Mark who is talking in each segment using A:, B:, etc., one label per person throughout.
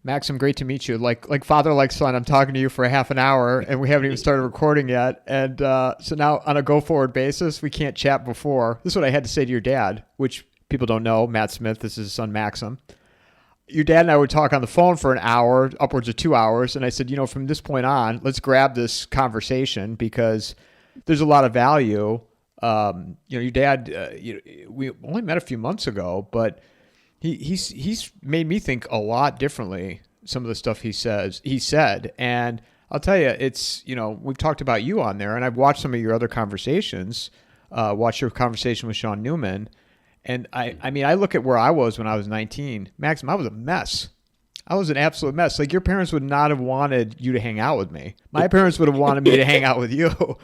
A: Maxim, great to meet you. Like father, like son. I'm talking to you for a half an hour, and we haven't even started recording yet. And so now, on a go forward basis, we can't chat before. This is what I had to say to your dad, which people don't know. Matt Smith, this is his son Maxim. Your dad and I would talk on the phone for an hour, upwards of 2 hours, and I said, from this point on, let's grab this conversation because there's a lot of value. Your dad, we only met a few months ago, but he's made me think a lot differently. Some of the stuff he said, and I'll tell you, it's we've talked about you on there, and I've watched some of your other conversations. Watched your conversation with Sean Newman, and I mean, I look at where I was when I was 19, Maxim. I was a mess. I was an absolute mess. Like your parents would not have wanted you to hang out with me. My parents would have wanted me to hang out with you,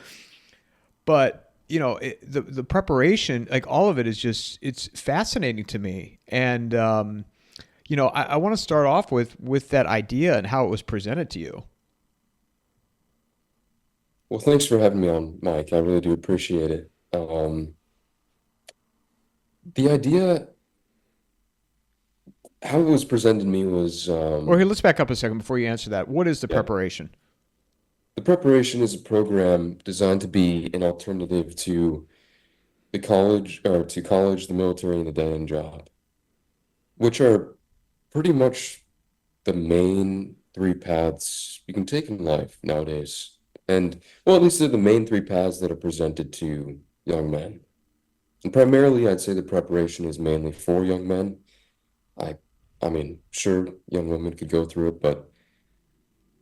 A: but the preparation, like all of it is just, it's fascinating to me. And, I want to start off with that idea and how it was presented to you.
B: Well, thanks for having me on, Mike. I really do appreciate it. The idea, how it was presented to me was,
A: Or here, let's back up a second before you answer that. What is the
B: yeah,
A: preparation?
B: the preparation is a program designed to be an alternative to college, the military, and the dead-end job, which are pretty much the main three paths you can take in life nowadays. And, well, at least they're the main three paths that are presented to young men. And primarily, I'd say the preparation is mainly for young men. I I mean, sure, young women could go through it, but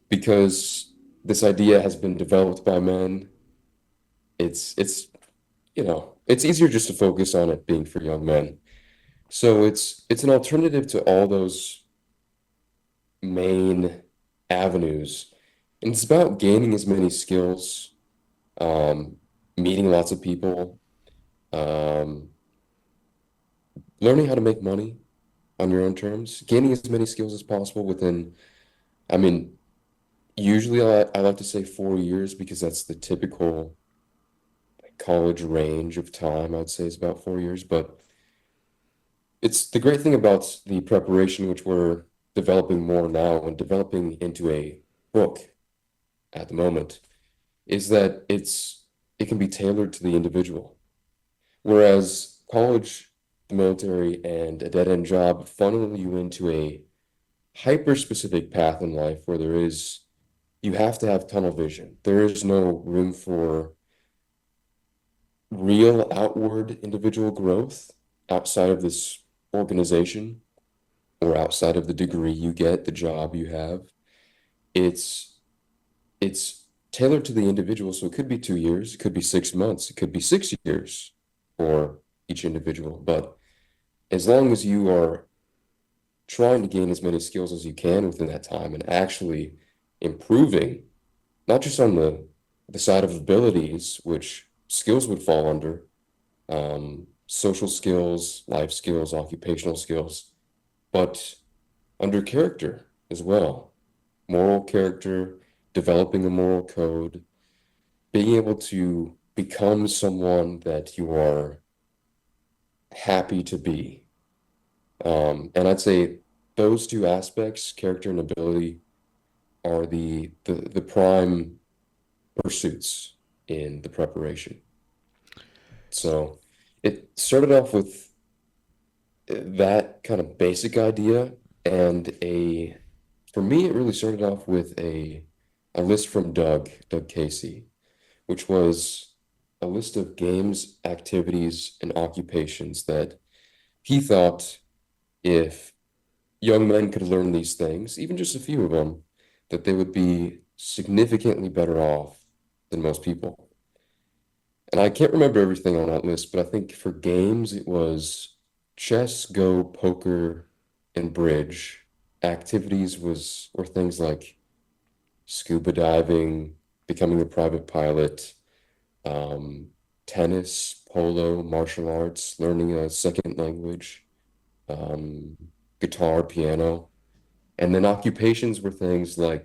B: because this idea has been developed by men, it's it's easier just to focus on it being for young men. So it's an alternative to all those main avenues. And it's about gaining as many skills, um, meeting lots of people, um, learning how to make money on your own terms, gaining as many skills as possible within, I mean, usually I like to say 4 years because that's the typical college range of time. I'd say is about 4 years. But it's the great thing about the preparation, which we're developing more now and developing into a book at the moment, is that it can be tailored to the individual. Whereas college, the military, and a dead-end job funnel you into a hyper-specific path in life where you have to have tunnel vision. There is no room for real outward individual growth outside of this organization or outside of the degree you get, the job you have. It's it's tailored to the individual, so it could be 2 years, it could be 6 months, it could be 6 years for each individual. But as long as you are trying to gain as many skills as you can within that time and actually improving, not just on the side of abilities, which skills would fall under, social skills, life skills, occupational skills, but under character as well, moral character, developing a moral code, being able to become someone that you are happy to be. And I'd say those two aspects, character and ability, are the prime pursuits in the preparation. So it started off with that kind of basic idea, and for me, it really started off with a list from Doug Casey, which was a list of games, activities, and occupations that he thought if young men could learn these things, even just a few of them, that they would be significantly better off than most people. And I can't remember everything on that list, but I think for games it was chess, Go, poker, and bridge. Activities were things like scuba diving, becoming a private pilot, um, tennis, polo, martial arts, learning a second language, um, guitar, piano. And then occupations were things like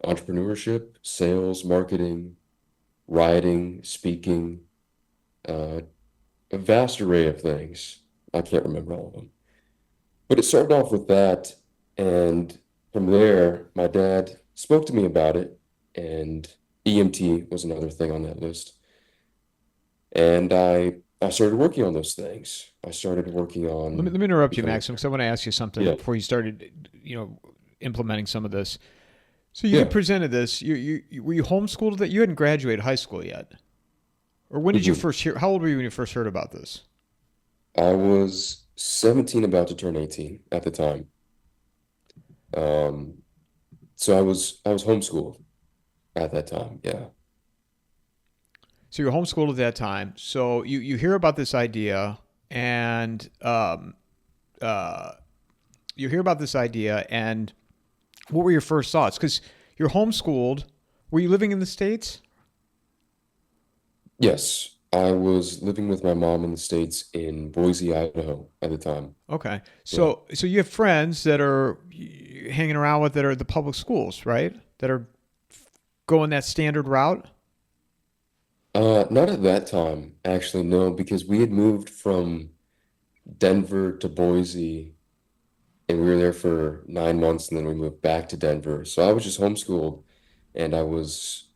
B: entrepreneurship, sales, marketing, writing, speaking, uh, a vast array of things. I can't remember all of them. But it started off with that. And from there, my dad spoke to me about it, and EMT was another thing on that list. And I started working on those things. I started working
A: Let me
B: on
A: let me interrupt you,
B: becoming,
A: Maxim, because I want to ask you something
B: yeah,
A: before you started, implementing some of this. So you get
B: yeah.
A: presented this. Were you homeschooled? That you hadn't graduated high school yet, or when did you
B: hmm
A: first hear? How old were you when you first heard about this?
B: I was 17, about to turn 18 at the time. Um, so I was homeschooled at that time. Yeah.
A: So you're homeschooled at that time. So you hear about this idea, and uh, you hear about this idea, and what were your first thoughts? Because you're homeschooled. Were you living in the States?
B: Yes, I was living with my mom in the States in Boise, Idaho at the time.
A: Okay.
B: Yeah.
A: So you have friends that are hanging around with that are the public schools, right? That are going that standard route.
B: Not at that time, actually, no, because we had moved from Denver to Boise, and we were there for 9 months, and then we moved back to Denver. So I was just homeschooled, and I was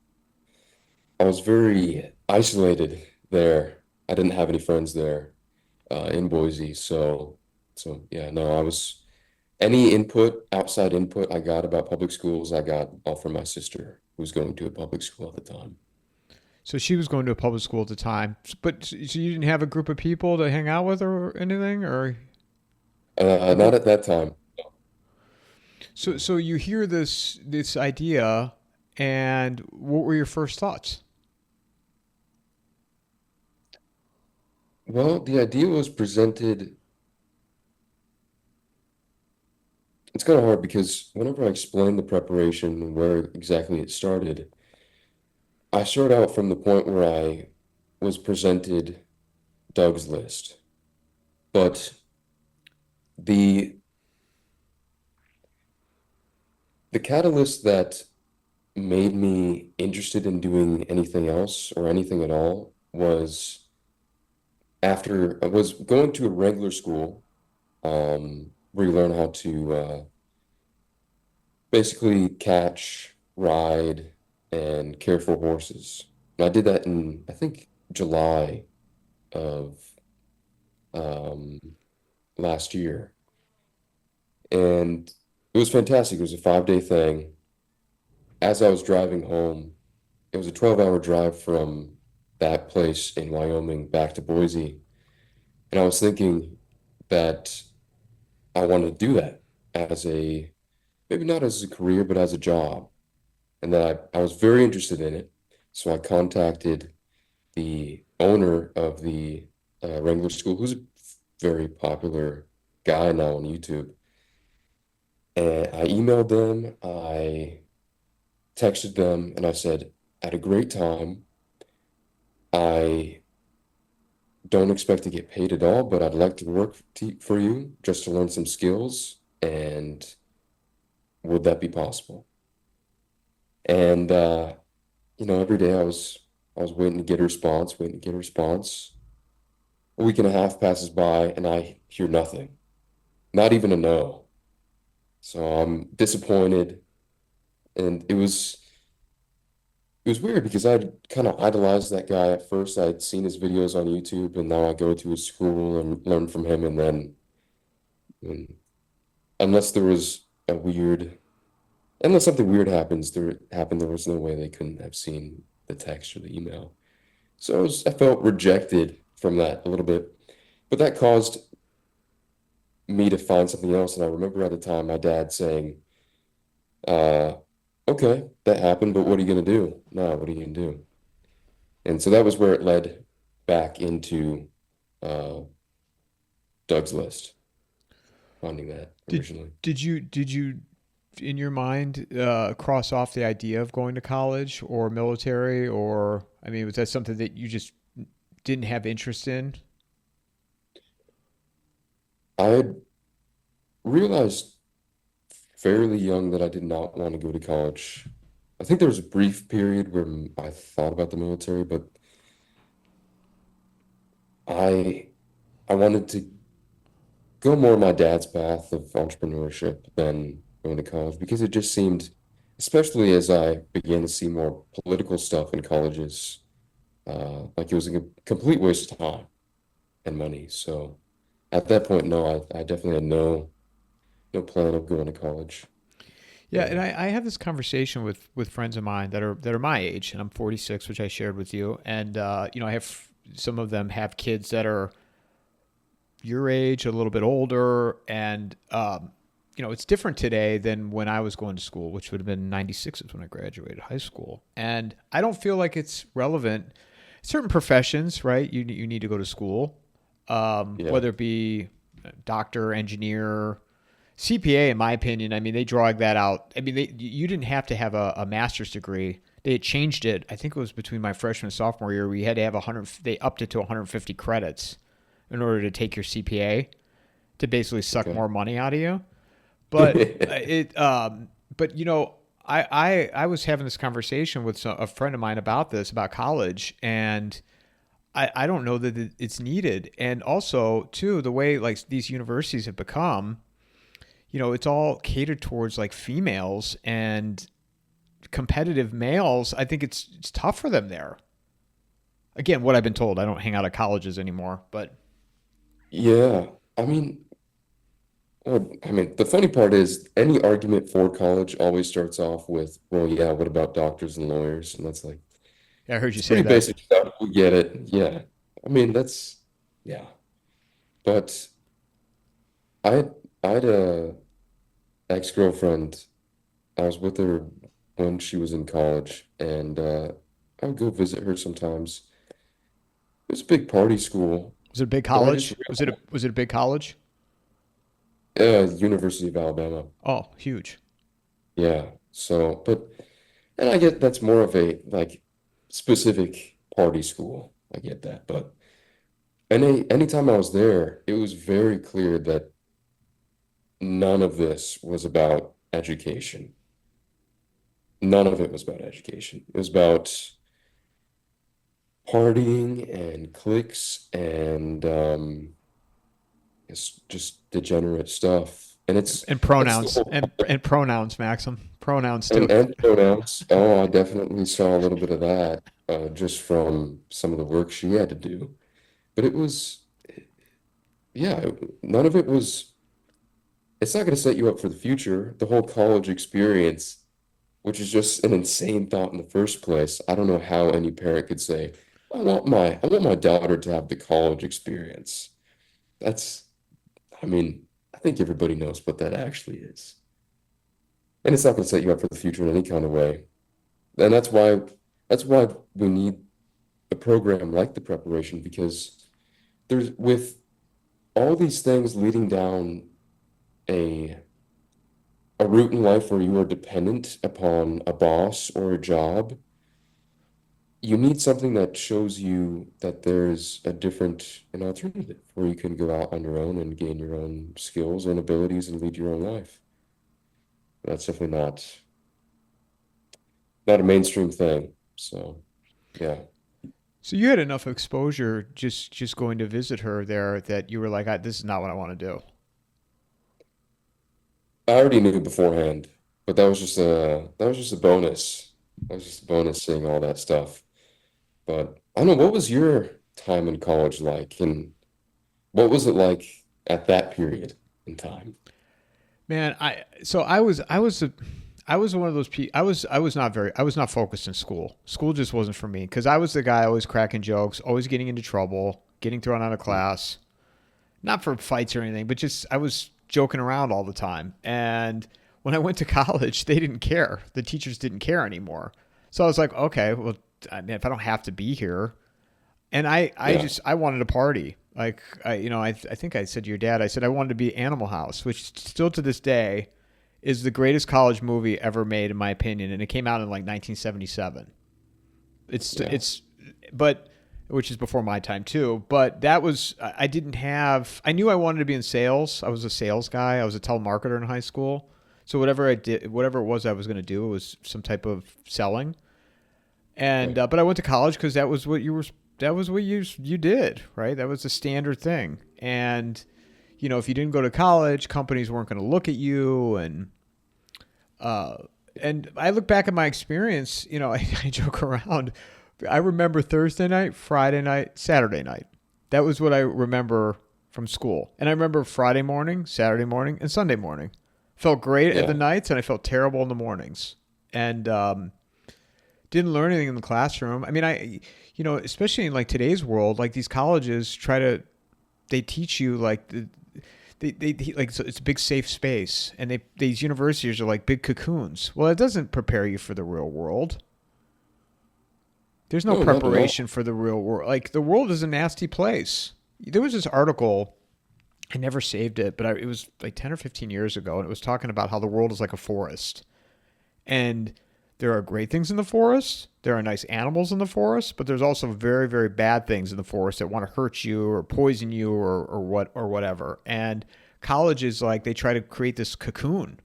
B: very isolated there. I didn't have any friends there in Boise, so yeah, no, I was any input, outside input I got about public schools, I got all from my sister, who was going to a public school at the time.
A: So she was going to a public school at the time, but so you didn't have a group of people to hang out with or anything, or like
B: Not
A: what?
B: at that time.
A: So you hear this idea, and what were your first thoughts?
B: Well, the idea was presented. It's kind of hard because whenever I explain the preparation and where exactly it started, I start out from the point where I was presented Doug's list. But the the catalyst that made me interested in doing anything else or anything at all was after I was going to a regular school, where you learn how to basically catch, ride, and care for horses. And I did that in, I think, July of um, last year. And it was fantastic. It was a 5-day thing. As I was driving home, it was a 12-hour drive from that place in Wyoming back to Boise. And I was thinking that I wanted to do that as a, maybe not as a career, but as a job. And that I was very interested in it. So I contacted the owner of the Wrangler School, who's a very popular guy now on YouTube. And I emailed them, I texted them, and I said, I had a great time. I don't expect to get paid at all, but I'd like to work for you just to learn some skills. And would that be possible? And every day I was waiting to get a response, waiting to get a response. A week and a half passes by and I hear nothing, not even a no. So I'm disappointed. And it was weird because I'd kind of idolized that guy at first. I'd seen his videos on YouTube and now I go to his school and learn from him. And then, and unless there was unless something weird there was no way they couldn't have seen the text or the email. So I felt rejected from that a little bit, but that caused me to find something else. And I remember at the time my dad saying, uh, okay, that happened, but what are you going to do? No, what are you going to do? And so that was where it led back into uh, Doug's list, finding that
A: Did
B: originally.
A: did you in your mind cross off the idea of going to college or military, or I mean, was that something that you just didn't have interest in?
B: I had realized fairly young that I did not want to go to college. I think there was a brief period where I thought about the military, but I I wanted to go more my dad's path of entrepreneurship than going to college because it just seemed, especially as I began to see more political stuff in colleges, like it was a complete waste of time and money. So at that point, no, I definitely had no plan of going to college.
A: Yeah,
B: Yeah.
A: and I have this conversation with friends of mine that are my age, and I'm 46, which I shared with you, and I have some of them have kids that are your age, a little bit older, and it's different today than when I was going to school, which would have been '96 is when I graduated high school, and I don't feel like it's relevant. Certain professions, right? You need to go to school,
B: Yeah.
A: whether it be doctor, engineer, CPA, in my opinion. I mean, they drag that out. I mean, you didn't have to have a master's degree. They had changed it. I think it was between my freshman and sophomore year. We had to have 100. They upped it to 150 credits in order to take your CPA to basically suck
B: Okay.
A: more money out of you. But it, but I was having this conversation with a friend of mine about this, about college, and I don't know that it's needed. And also, too, the way like these universities have become, it's all catered towards like females and competitive males. I think it's tough for them there. Again, what I've been told. I don't hang out at colleges anymore, but
B: Yeah. The funny part is any argument for college always starts off with, well, yeah, what about doctors and lawyers? And that's like,
A: yeah, I heard you
B: it's
A: say
B: pretty
A: that.
B: basic stuff. We get it. Yeah. That's, yeah. But I had a ex-girlfriend. I was with her when she was in college, and I would go visit her sometimes. It was a big party school,
A: Was it a big
B: but I just
A: college? Was it a big college?
B: University of Alabama.
A: Oh, huge.
B: Yeah. And I get that's more of a like specific party school. I get that, but anytime I was there, it was very clear that none of this was about education. None of it was about education. It was about partying and cliques and it's just degenerate stuff. And
A: And
B: that's the
A: pronouns
B: whole
A: and pronouns, Maxim. Pronouns too.
B: and pronouns. Oh, I definitely saw a little bit of that just from some of the work she had to do. But it was, yeah, none of it was, it's not going to set you up for the future. The whole college experience, which is just an insane thought in the first place. I don't know how any parent could say, I want my daughter to have the college experience. That's, I mean, I think everybody knows what that actually is. And it's not going to set you up for the future in any kind of way. And that's why we need a program like the preparation because there's with all these things leading down a a route in life where you are dependent upon a boss or a job, you need something that shows you that there's an alternative where you can go out on your own and gain your own skills and abilities and lead your own life. That's definitely not a mainstream thing. So yeah.
A: So you had enough exposure just going to visit her there that you were like, this is not what I want to do.
B: I already knew beforehand, but that was just a bonus. That was just a bonus seeing all that stuff. But I don't know, what was your time in college like, and what was it like at that period in time?
A: Man, I was one of those people. I was not focused in school. School just wasn't for me because I was the guy always cracking jokes, always getting into trouble, getting thrown out of class, not for fights or anything, but just I was joking around all the time. And when I went to college, they didn't care. The teachers didn't care anymore. So I was like, okay, well, I mean, if I don't have to be here, and
B: Yeah,
A: I wanted to party. Like I think I said to your dad, I said I wanted to be Animal House, which still to this day is the greatest college movie ever made in my opinion, and it came out in like 1977.
B: yeah,
A: It's but which is before my time too. But that was I didn't have. I knew I wanted to be in sales. I was a sales guy. I was a telemarketer in high school. So whatever I did, whatever it was I was going to do, it was some type of selling. And
B: right.
A: but I went to college because that was what you were. That was what you did, right? That was the standard thing. And if you didn't go to college, companies weren't going to look at you, uh, and I look back at my experience. I joke around. I remember Thursday night, Friday night, Saturday night. That was what I remember from school, and I remember Friday morning, Saturday morning, and Sunday morning. Felt great at the
B: Yeah.
A: nights, and I felt terrible in the mornings, and didn't learn anything in the classroom. I mean, especially in like today's world, like these colleges they teach you like like so it's a big safe space, and these universities are like big cocoons. Well, it doesn't prepare you for the real world. There's no
B: No, not at
A: preparation
B: all.
A: for the real world. Like the world is a nasty place. There was this article. I never saved it, but it was like 10 or 15 years ago, and it was talking about how the world is like a forest. And there are great things in the forest. There are nice animals in the forest, but there's also very, very bad things in the forest that want to hurt you or poison you or whatever. And colleges like they try to create this cocoon,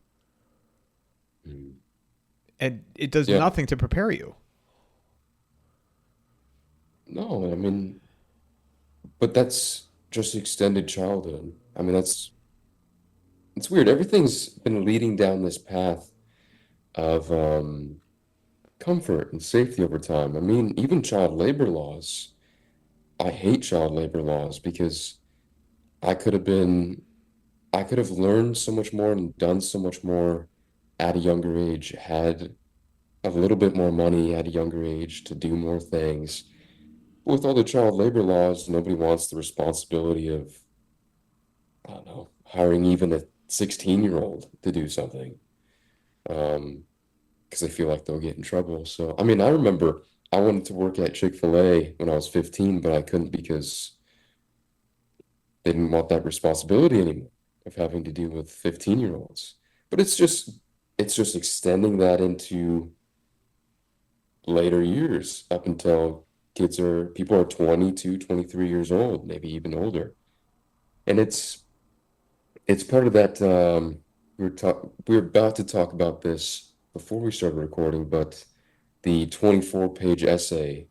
B: Mm.
A: and it does
B: Yeah.
A: nothing to prepare you.
B: No, I mean, but that's just extended childhood. I mean, it's weird. Everything's been leading down this path of comfort and safety over time. I mean, even child labor laws. I hate child labor laws because I could have been, I could have learned so much more and done so much more at a younger age, had a little bit more money at a younger age to do more things. With all the child labor laws, nobody wants the responsibility of, I don't know, hiring even a 16-year-old to do something. Because they feel like they'll get in trouble. So, I mean, I remember I wanted to work at Chick-fil-A when I was 15, but I couldn't because they didn't want that responsibility anymore of having to deal with 15-year-olds. But it's just extending that into later years up until people are 22, 23 years old, maybe even older. And it's part of that we were about to talk about this before we started recording, but the 24-page essay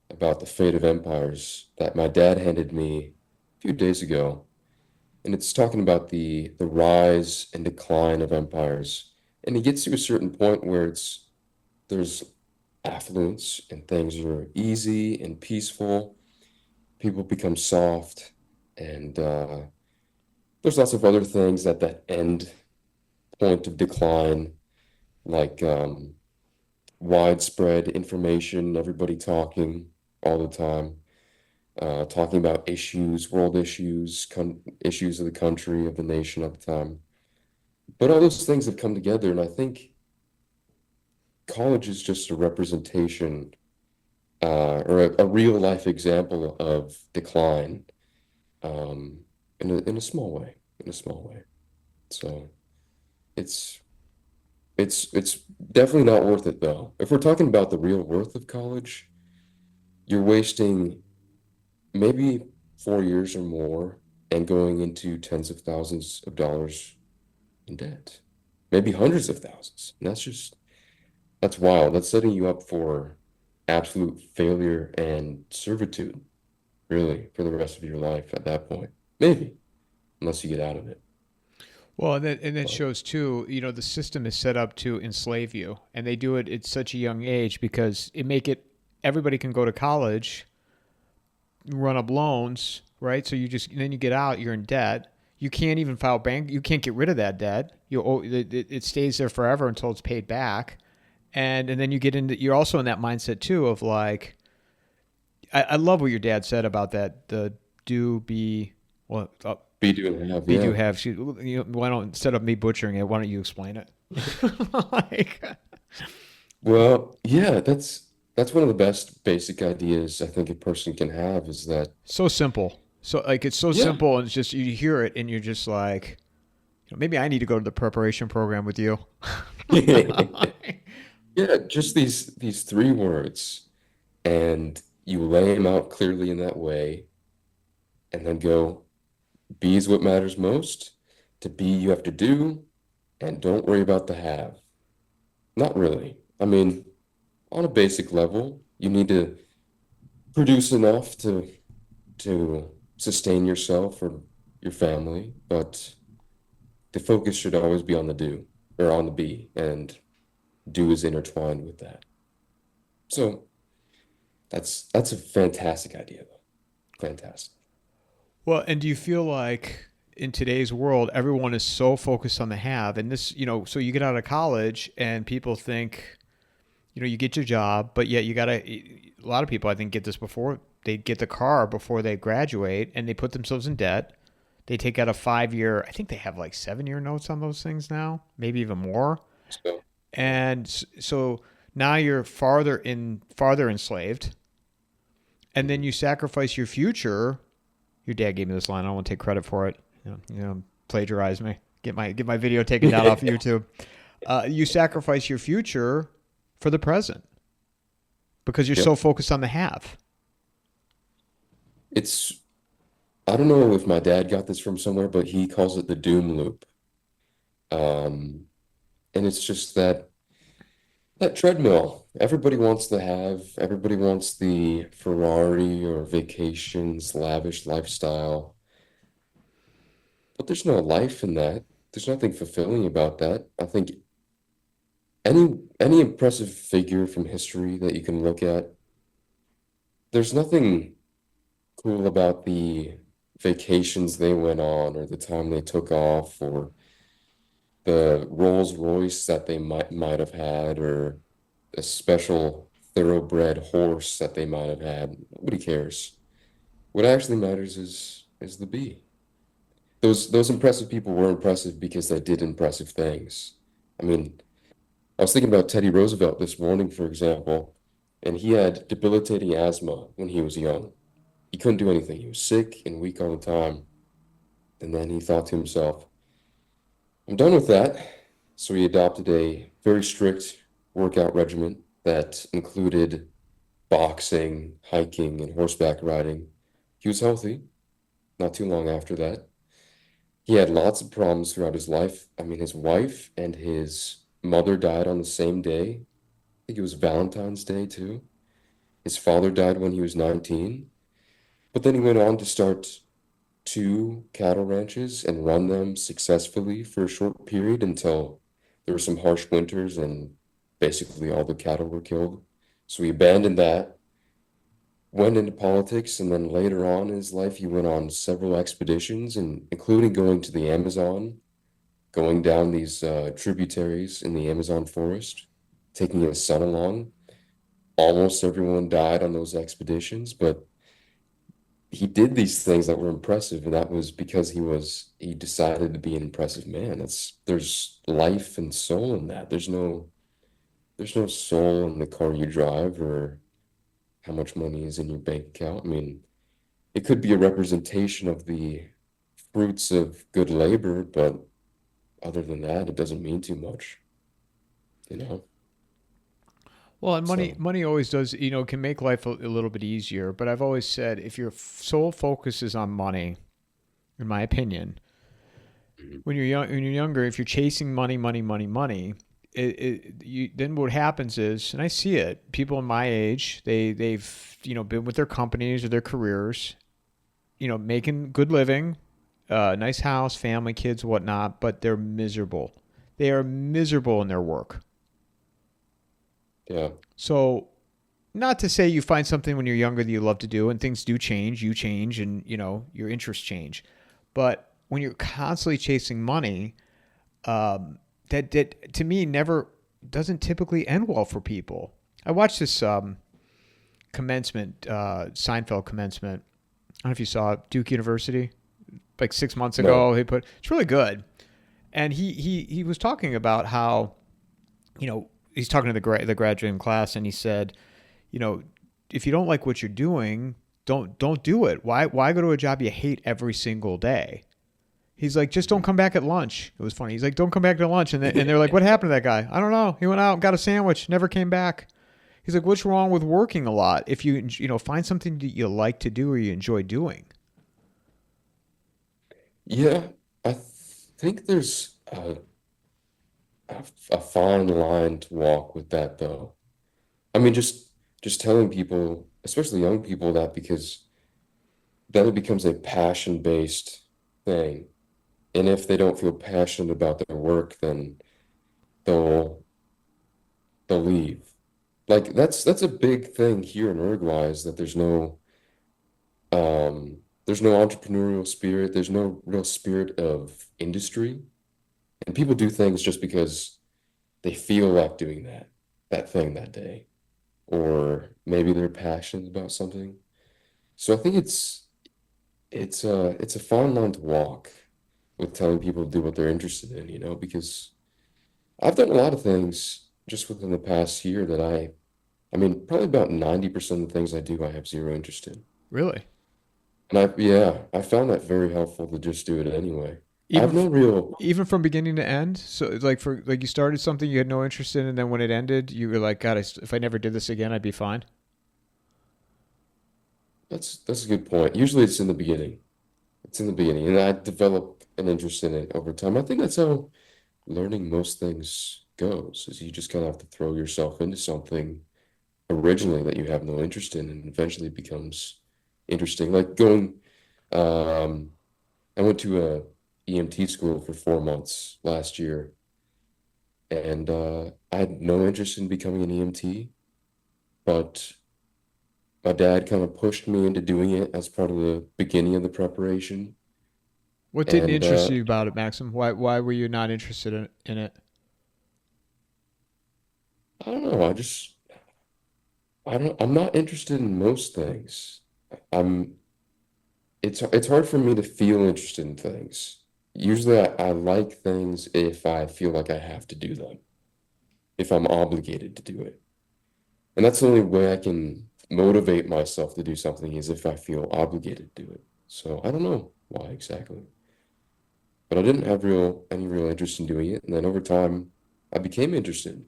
B: about the fate of empires that my dad handed me a few days ago. And it's talking about the rise and decline of empires. And he gets to a certain point where there's affluence and things are easy and peaceful. People become soft, and there's lots of other things at that end point of decline, like widespread information, everybody talking all the time, talking about issues, world issues, issues of the country, of the nation at the time. But all those things have come together, and I think college is just a representation or a real life example of decline in a small way, in a small way. So it's it's definitely not worth it though. If we're talking about the real worth of college, you're wasting maybe 4 years or more and going into tens of thousands of dollars in debt, maybe hundreds of thousands. And that's wild. That's setting you up for absolute failure and servitude, really, for the rest of your life at that point. Maybe, unless you get out of it.
A: Well, and that
B: But
A: shows too. The system is set up to enslave you, and they do it at such a young age because everybody can go to college, run up loans, right? So then you get out, you're in debt. You can't even file bank. You can't get rid of that debt. It stays there forever until it's paid back, and then you're also in that mindset too of like I love what your dad said about that the do be well
B: be doing and have,
A: be do
B: yeah.
A: have why don't instead of me butchering it, why don't you explain it? Like,
B: Well, yeah, that's one of the best basic ideas I think a person can have is that,
A: so simple. So like it's so
B: yeah.
A: simple, and it's just you hear it and you're just like, maybe I need to go to the preparation program with you.
B: Yeah, just these three words, and you lay them out clearly in that way, and then go, be is what matters most. To be, you have to do, and don't worry about the have. Not really. I mean, on a basic level, you need to produce enough to sustain yourself or your family, but the focus should always be on the do or on the be, and do is intertwined with that. So that's a fantastic idea, though. Fantastic.
A: Well, and do you feel like in today's world, everyone is so focused on the have, and this, so you get out of college and people think, you get your job, but yet you gotta. A lot of people, I think, get this before they get the car before they graduate, and they put themselves in debt. They take out a 5 year. I think they have like 7 year notes on those things now, maybe even more.
B: So yeah,
A: And so now you're farther enslaved, and then
B: mhm.
A: you sacrifice your future. Your dad gave me this line. I don't want to take credit for it. Plagiarize me. Get my video taken down off YouTube. You sacrifice your future for the present because you're so
B: Yep.
A: focused on the have.
B: It's I don't know if my dad got this from somewhere, but he calls it the doom loop. Um, and it's just that treadmill. Everybody wants to have, everybody wants the Ferrari or vacations, lavish lifestyle, but there's no life in that. There's nothing fulfilling about that. I think any impressive figure from history that you can look at, there's nothing cool about the vacations they went on or the time they took off or the Rolls Royce that they might have had or a special thoroughbred horse that they might have had. Nobody cares. What actually matters is the bee. Those impressive people were impressive because they did impressive things. I mean, I was thinking about Teddy Roosevelt this morning, for example, and he had debilitating asthma when he was young. He couldn't do anything. He was sick and weak all the time. And then he thought to himself, I'm done with that. So he adopted a very strict workout regimen that included boxing, hiking, and horseback riding. He was healthy not too long after that. He had lots of problems throughout his life. I mean, his wife and his mother died on the same day. I think it was Valentine's Day, too. His father died when he was 19. But then he went on to start two cattle ranches and run them successfully for a short period until there were some harsh winters and basically all the cattle were killed. So he abandoned that, went into politics, and then later on in his life, he went on several expeditions, and including going to the Amazon, going down these tributaries in the Amazon forest, taking his son along. Almost everyone died on those expeditions, but he did these things that were impressive, and that was because he decided to be an impressive man. There's life and soul in that. There's no soul in the car you drive or how much money is in your bank account. I mean, it could be a representation of the fruits of good labor, but other than that, it doesn't mean too much, you know?
A: Well, and money
B: So,
A: money always does, can make life a little bit easier. But I've always said if your sole focus is on money, in my opinion,
B: mhm.
A: when you're younger, if you're chasing money, money, money, money, then what happens is, and I see it, people in my age, they've been with their companies or their careers, making good living, nice house, family, kids, whatnot, but they're miserable. They are miserable in their work.
B: Yeah,
A: So, not to say you find something when you're younger that you love to do, and things do change, you change, and your interests change. But when you're constantly chasing money, that to me never doesn't typically end well for people. I watched this commencement, Seinfeld commencement. I don't know if you saw it, Duke University, like 6 months
B: no,
A: ago. It's really good, and he was talking about how he's talking to the graduating class, and he said, you know, if you don't like what you're doing, don't do it. Why go to a job you hate every single day? He's like, just don't
B: mhm.
A: come back at lunch. It was funny. He's like, don't come back to lunch. And they're like, what happened to that guy? I don't know. He went out, got a sandwich, never came back. He's like, what's wrong with working a lot if find something that you like to do or you enjoy doing?
B: Yeah, I think there's a fine line to walk with that, though. I mean, just telling people, especially young people, that because then it becomes a passion-based thing. And if they don't feel passionate about their work, then they'll they'll leave. Like that's a big thing here in Uruguay is that there's no entrepreneurial spirit, there's no real spirit of industry. And people do things just because they feel like doing that thing that day. Or maybe they're passionate about something. So I think it's a fine line to walk with telling people to do what they're interested in, because I've done a lot of things just within the past year that I mean, probably about 90% of the things I do, I have zero interest in.
A: Really?
B: And I found that very helpful to just do it anyway. I
A: Even
B: have no real,
A: even from beginning to end. So it's like for like you started something you had no interest in, and then when it ended, you were like, God, if I never did this again, I'd be fine.
B: that's a good point. Usually it's in the beginning. It's in the beginning, and I develop an interest in it over time. I think that's how learning most things goes, is you just kind of have to throw yourself into something originally that you have no interest in, and eventually it becomes interesting. Like um, I went to a EMT school for 4 months last year, and I had no interest in becoming an EMT, but my dad kind of pushed me into doing it as part of the beginning of the preparation.
A: What didn't
B: And
A: interest you about it, Maxim? Why were you not interested in it?
B: I don't know, I'm not interested in most things. I'm it's hard for me to feel interested in things. Usually I like things if I feel like I have to do them, if I'm obligated to do it. And that's the only way I can motivate myself to do something is if I feel obligated to do it. So I don't know why exactly. But I didn't have any real interest in doing it. And then over time, I became interested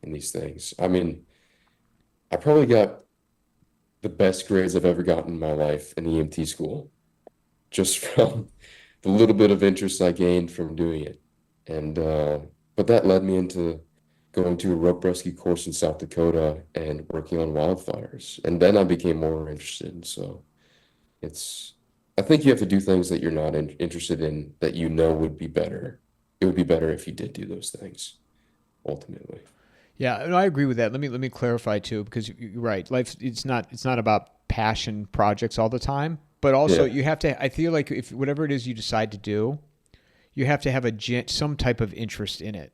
B: in these things. I mean, I probably got the best grades I've ever gotten in my life in EMT school, just from the little bit of interest I gained from doing it. And but that led me into going to a rope rescue course in South Dakota and working on wildfires. And then I became more interested. So it's I think you have to do things that you're not interested in that you know would be better. It would be better if you did do those things ultimately.
A: Yeah, and I agree with that. Let me clarify too, because you're right. Life it's not about passion projects all the time, but also
B: Yeah.
A: you have to. I feel like if whatever it is you decide to do, you have to have some type of interest in it.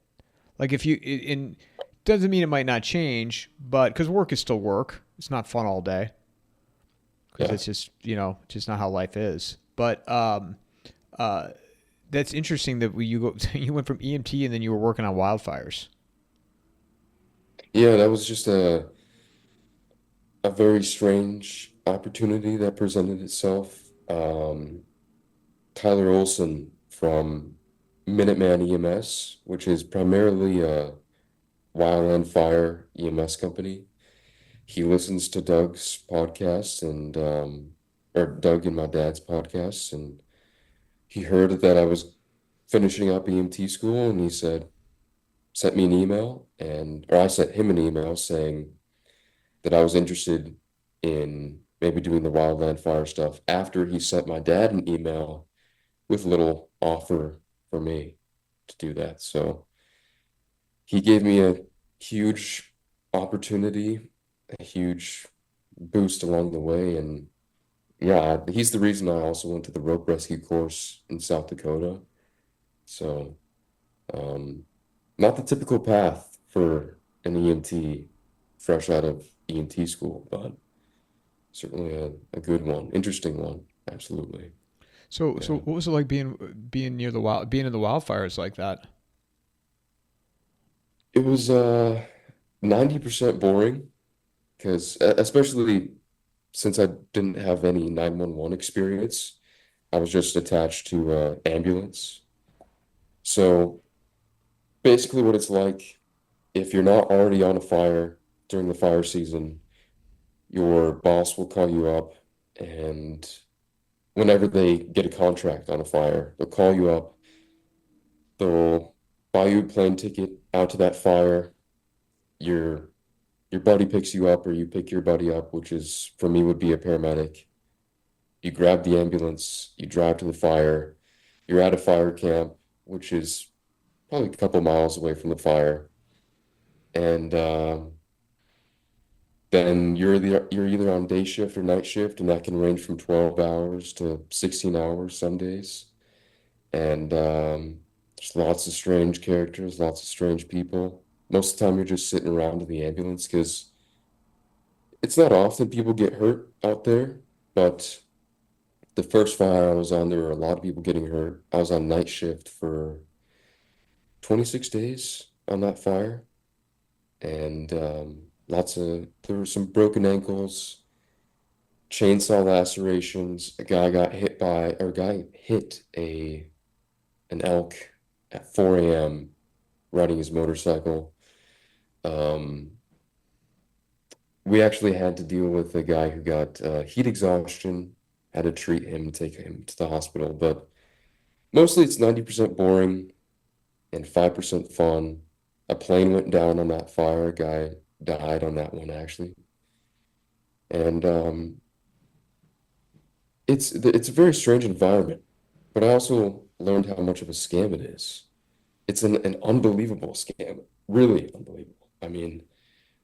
A: Like if you in doesn't mean it might not change, but because work is still work, it's not fun all day because
B: Yeah.
A: it's just just not how life is. But uh, that's interesting that you go you went from EMT and then you were working on wildfires.
B: Yeah, that was just a very strange opportunity that presented itself. Tyler Olson from Minuteman EMS, which is primarily a wildland fire EMS company. He listens to Doug's podcasts or Doug and my dad's podcasts, and he heard that I was finishing up EMT school, and he sent me an email, or I sent him an email saying that I was interested in maybe doing the wildland fire stuff after he sent my dad an email with a little offer for me to do that. So he gave me a huge opportunity, a huge boost along the way. And yeah, he's the reason I also went to the rope rescue course in South Dakota. So, um, not the typical path for an EMT fresh out of EMT school, but certainly a good one, interesting one. Absolutely.
A: So
B: Yeah.
A: what was it like being near the wild, being in the wildfires like that?
B: It was 90% boring because especially since I didn't have any 911 experience, I was just attached to ambulance. So basically what it's like if you're not already on a fire during the fire season, your boss will call you up and whenever they get a contract on a fire, they'll call you up, they'll buy you a plane ticket out to that fire. Your your buddy picks you up or you pick your buddy up, which is for me would be a paramedic. You grab the ambulance, you drive to the fire, you're at a fire camp, which is probably a couple miles away from the fire, and then you're either on day shift or night shift, and that can range from 12 hours to 16 hours some days. And there's lots of strange characters, lots of strange people. Most of the time, you're just sitting around in the ambulance because it's not often people get hurt out there. But the first fire I was on, there were a lot of people getting hurt. I was on night shift for 26 days on that fire, and there were some broken ankles, chainsaw lacerations. A guy hit an elk at 4 a.m. riding his motorcycle. Um, we actually had to deal with a guy who got heat exhaustion, had to treat him, take him to the hospital. But mostly it's 90% boring and 5% fun. A plane went down on that fire. A guy died on that one, actually. And it's a very strange environment, but I also learned how much of a scam it is. It's an unbelievable scam, really unbelievable. I mean,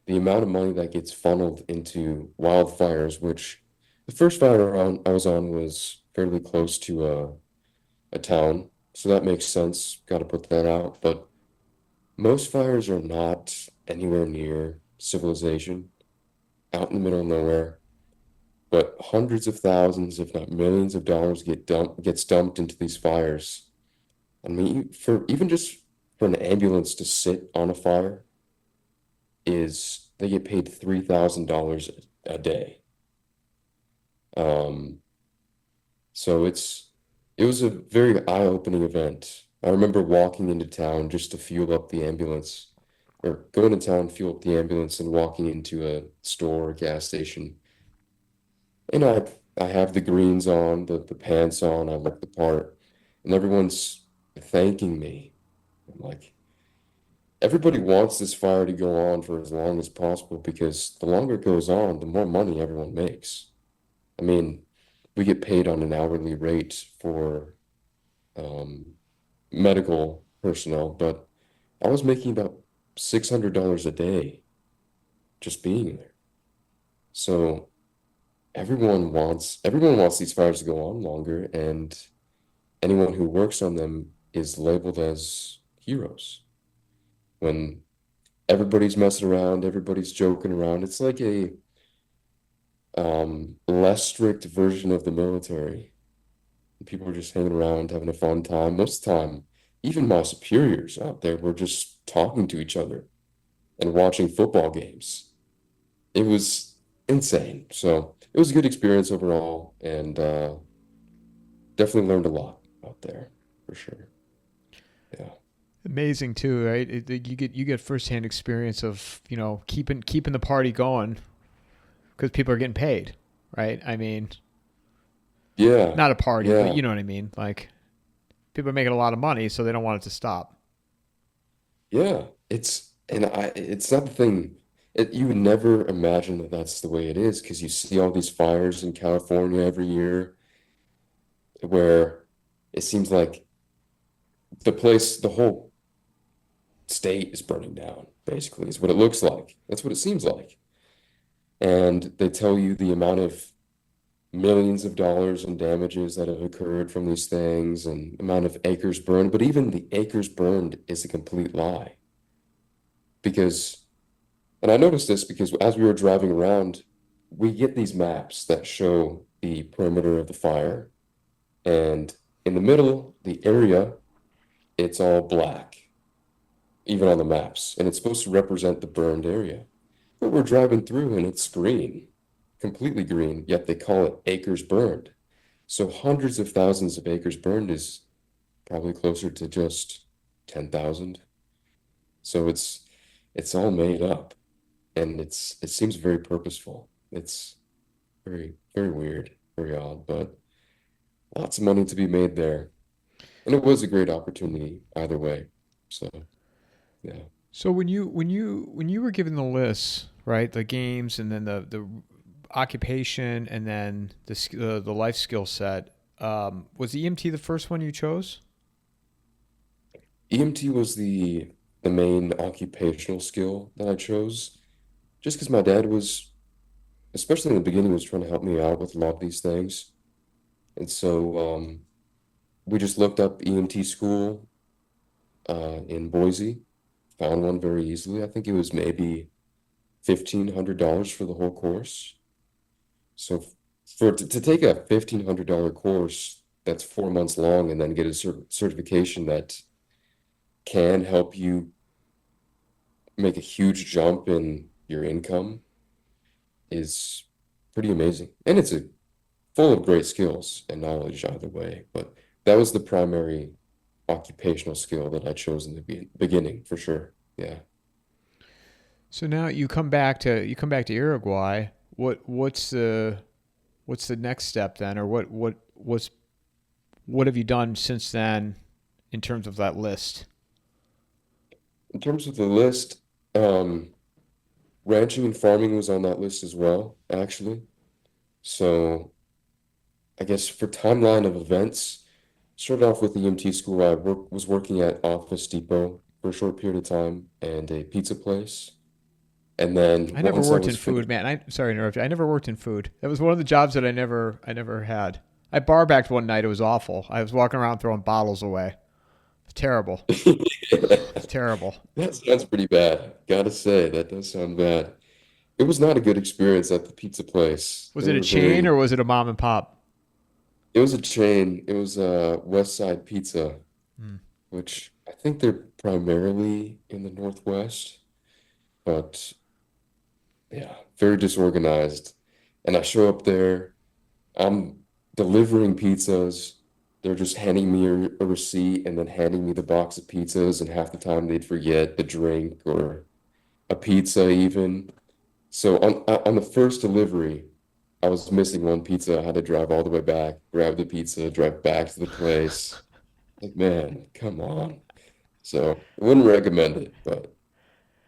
B: the amount of money that gets funneled into wildfires, which the first I was on was fairly close to a town, so that makes sense. Got to put that out. But most fires are not anywhere near civilization, out in the middle of nowhere. But hundreds of thousands, if not millions of dollars gets dumped into these fires. I mean, for even just for an ambulance to sit on a fire is they get paid $3,000 a day. Um, so it was a very eye-opening event. I remember walking into town just to fuel up the ambulance, or going to town, fuel up the ambulance, and walking into a store or gas station. And I have the greens on, the pants on, I look the part, and everyone's thanking me. I'm like, everybody wants this fire to go on for as long as possible because the longer it goes on, the more money everyone makes. I mean, we get paid on an hourly rate for um, medical personnel, but I was making about $600 a day just being there. So everyone wants these fires to go on longer, and anyone who works on them is labeled as heroes. When everybody's messing around, everybody's joking around, it's like a less strict version of the military. People are just hanging around, having a fun time. Most of the time, even my superiors out there were just talking to each other and watching football games. It was insane. So it was a good experience overall, and definitely learned a lot out there for sure. Yeah.
A: Amazing too, right? You get firsthand experience of keeping the party going because people are getting paid, right? I mean,
B: Yeah.
A: not a party, but
B: Yeah.
A: you know what I mean. Like people are making a lot of money, so they don't want it to stop.
B: Yeah. It's not the thing. You would never imagine that that's the way it is because you see all these fires in California every year where it seems like the whole state is burning down, basically, is what it looks like. That's what it seems like. And they tell you the amount of millions of dollars in damages that have occurred from these things and amount of acres burned. But even the acres burned is a complete lie. Because, and I noticed this because as we were driving around, we get these maps that show the perimeter of the fire. And in the middle, the area, it's all black, even on the maps. And it's supposed to represent the burned area. But we're driving through and it's green, completely green, yet they call it acres burned. So hundreds of thousands of acres burned is probably closer to just 10,000. So it's all made up and it seems very purposeful. It's very, very weird, very odd, but lots of money to be made there. And it was a great opportunity either way. So yeah.
A: So when you were given the list, right, the games and then the occupation and then the life skill set, was the EMT the first one you chose?
B: EMT was the main occupational skill that I chose, just because my dad was, especially in the beginning, was trying to help me out with a lot of these things. And so we just looked up EMT school in Boise, found one very easily. I think it was maybe $1,500 for the whole course. So to take a $1,500 course that's 4 months long and then get a certification that can help you make a huge jump in your income is pretty amazing. And it's full of great skills and knowledge either way. But that was the primary occupational skill that I chose in the beginning for sure. Yeah.
A: So now you come back to Uruguay. What's the next step then, or what have you done since then in terms of that list?
B: In terms of the list, um, ranching and farming was on that list as well, actually. So I guess for timeline of events, started off with EMT school. Was working at Office Depot for a short period of time and a pizza place. And then
A: I never
B: once I
A: worked in
B: was
A: food,
B: finished,
A: man. I sorry to interrupt you. I never worked in food. That was one of the jobs that I never had. I bar backed one night. It was awful. I was walking around throwing bottles away. It's terrible. It's terrible.
B: that sounds pretty bad. Gotta say, that does sound bad. It was not a good experience at the pizza place.
A: Was it a chain or was it a mom and pop?
B: It was a chain. It was West Side Pizza,
A: Hmm.
B: which I think they're primarily in the Northwest, but yeah, very disorganized. And I show up there, I'm delivering pizzas. They're just handing me a receipt and then handing me the box of pizzas, and half the time they'd forget the drink or a pizza even. So on the first delivery, I was missing one pizza. I had to drive all the way back, grab the pizza, drive back to the place. Like, man, come on. So I wouldn't recommend it, but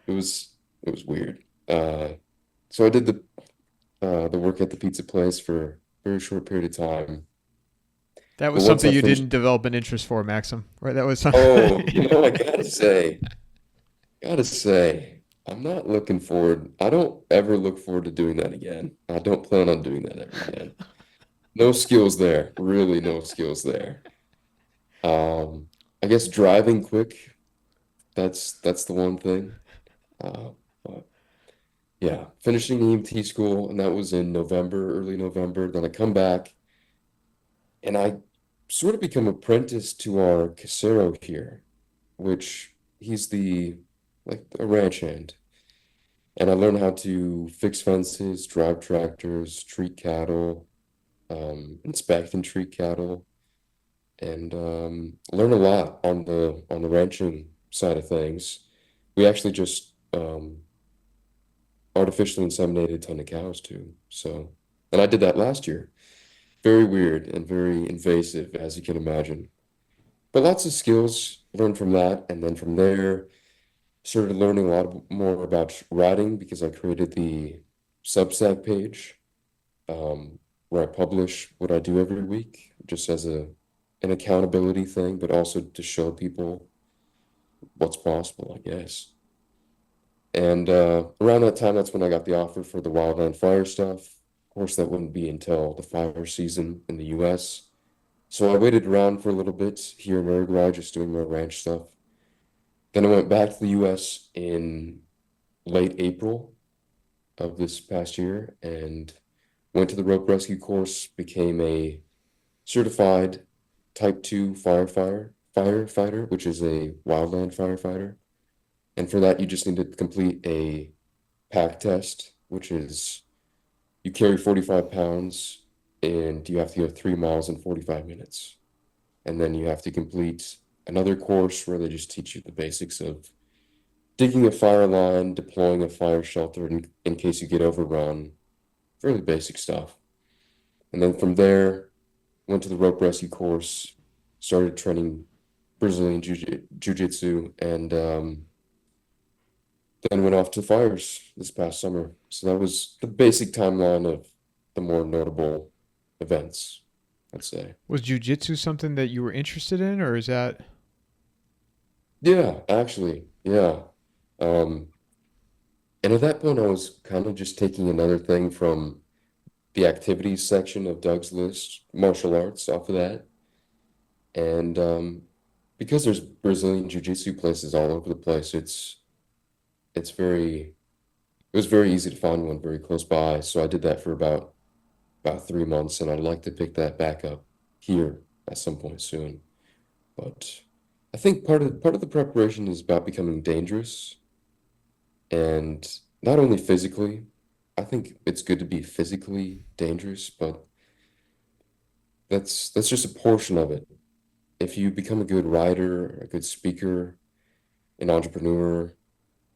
B: it was it was weird. So I did the work at the pizza place for a very short period of time.
A: That
B: But
A: was
B: once
A: something
B: I
A: you
B: finished,
A: didn't develop an interest for, Maxim. Right? That was
B: oh,
A: something.
B: I gotta say, I'm not looking forward. I don't ever look forward to doing that again. I don't plan on doing that ever again. No skills there. Really, no skills there. Um, I guess driving quick, that's the one thing. But yeah, finishing EMT school, and that was in November, early November. Then I come back and I sort of become apprentice to our casero here, which he's the like a ranch hand. And I learned how to fix fences, drive tractors, treat cattle, inspect and treat cattle, and learn a lot on the ranching side of things. We actually just artificially inseminated a ton of cows too. So, and I did that last year. Very weird and very invasive, as you can imagine. But lots of skills learned from that, and then from there, started learning a lot more about writing because I created the Substack page where I publish what I do every week, just as an accountability thing, but also to show people what's possible, I guess. And around that time, that's when I got the offer for the wildland fire stuff. Of course, that wouldn't be until the fire season in the US. So I waited around for a little bit here in Uruguay, just doing my ranch stuff. Then I went back to the US in late April of this past year and went to the rope rescue course, became a certified type 2 firefighter, which is a wildland firefighter. And for that, you just need to complete a pack test, which is you carry 45 pounds and you have to go 3 miles in 45 minutes. And then you have to complete another course where they just teach you the basics of digging a fire line, deploying a fire shelter in case you get overrun, fairly basic stuff. And then from there, went to the rope rescue course, started training Brazilian jiu-jitsu, and then went off to fires this past summer. So that was the basic timeline of the more notable events, I'd say.
A: Was jujitsu something that you were interested in, or is that?
B: Yeah, actually, yeah. Um, and at that point, I was kind of just taking another thing from the activities section of Doug's list, martial arts off of that. And because there's Brazilian jiu-jitsu places all over the place, it's very it was very easy to find one very close by. So I did that for about 3 months, and I'd like to pick that back up here at some point soon. But I think part of the preparation is about becoming dangerous, and not only physically. I think it's good to be physically dangerous, but that's just a portion of it. If you become a good writer, a good speaker, an entrepreneur,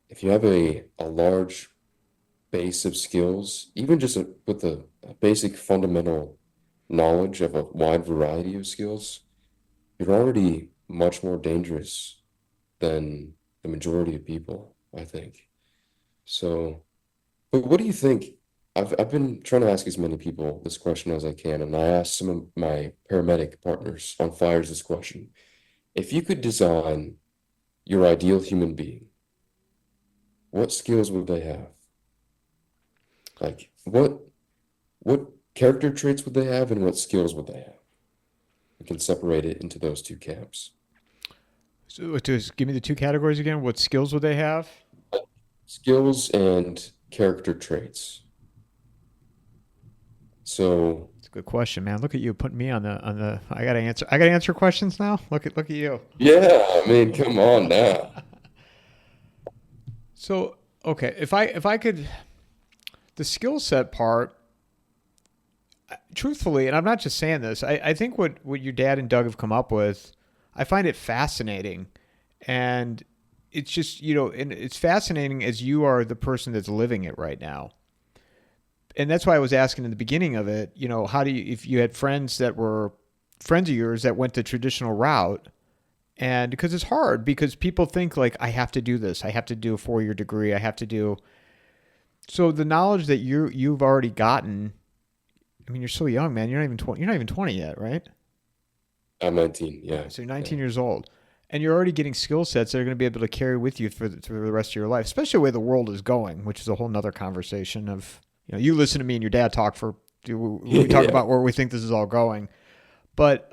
B: if you have a large base of skills, even just with a basic fundamental knowledge of a wide variety of skills, you're already much more dangerous than the majority of people, I think. So, but what do you think? I've been trying to ask as many people this question as I can, and I asked some of my paramedic partners on fires this question. If you could design your ideal human being, what skills would they have? Like what character traits would they have and what skills would they have? We can separate it into those two camps.
A: So, just give me the two categories again. What skills would they have?
B: Skills and character traits. So,
A: It's a good question, man. Look at you putting me on the. I gotta answer. I gotta answer questions now. Look at you.
B: yeah, I mean, come on now.
A: So okay, if I could, the skill set part, truthfully, and I'm not just saying this. I think what your dad and Doug have come up with, I find it fascinating, and it's just and it's fascinating as you are the person that's living it right now. And that's why I was asking in the beginning of it, how do you, if you had friends that were friends of yours that went the traditional route, and because it's hard, because people think like, I have to do this, I have to do a 4 year degree, I have to do, so the knowledge that you've already gotten, I mean, you're so young, man. You're not even 20, you're not even 20 yet, right?
B: I'm 19, yeah.
A: So you're
B: Yeah.
A: 19 years old. And you're already getting skill sets that are going to be able to carry with you through the rest of your life, especially the way the world is going, which is a whole nother conversation of, you listen to me and your dad talk we talk
B: Yeah.
A: about where we think this is all going. But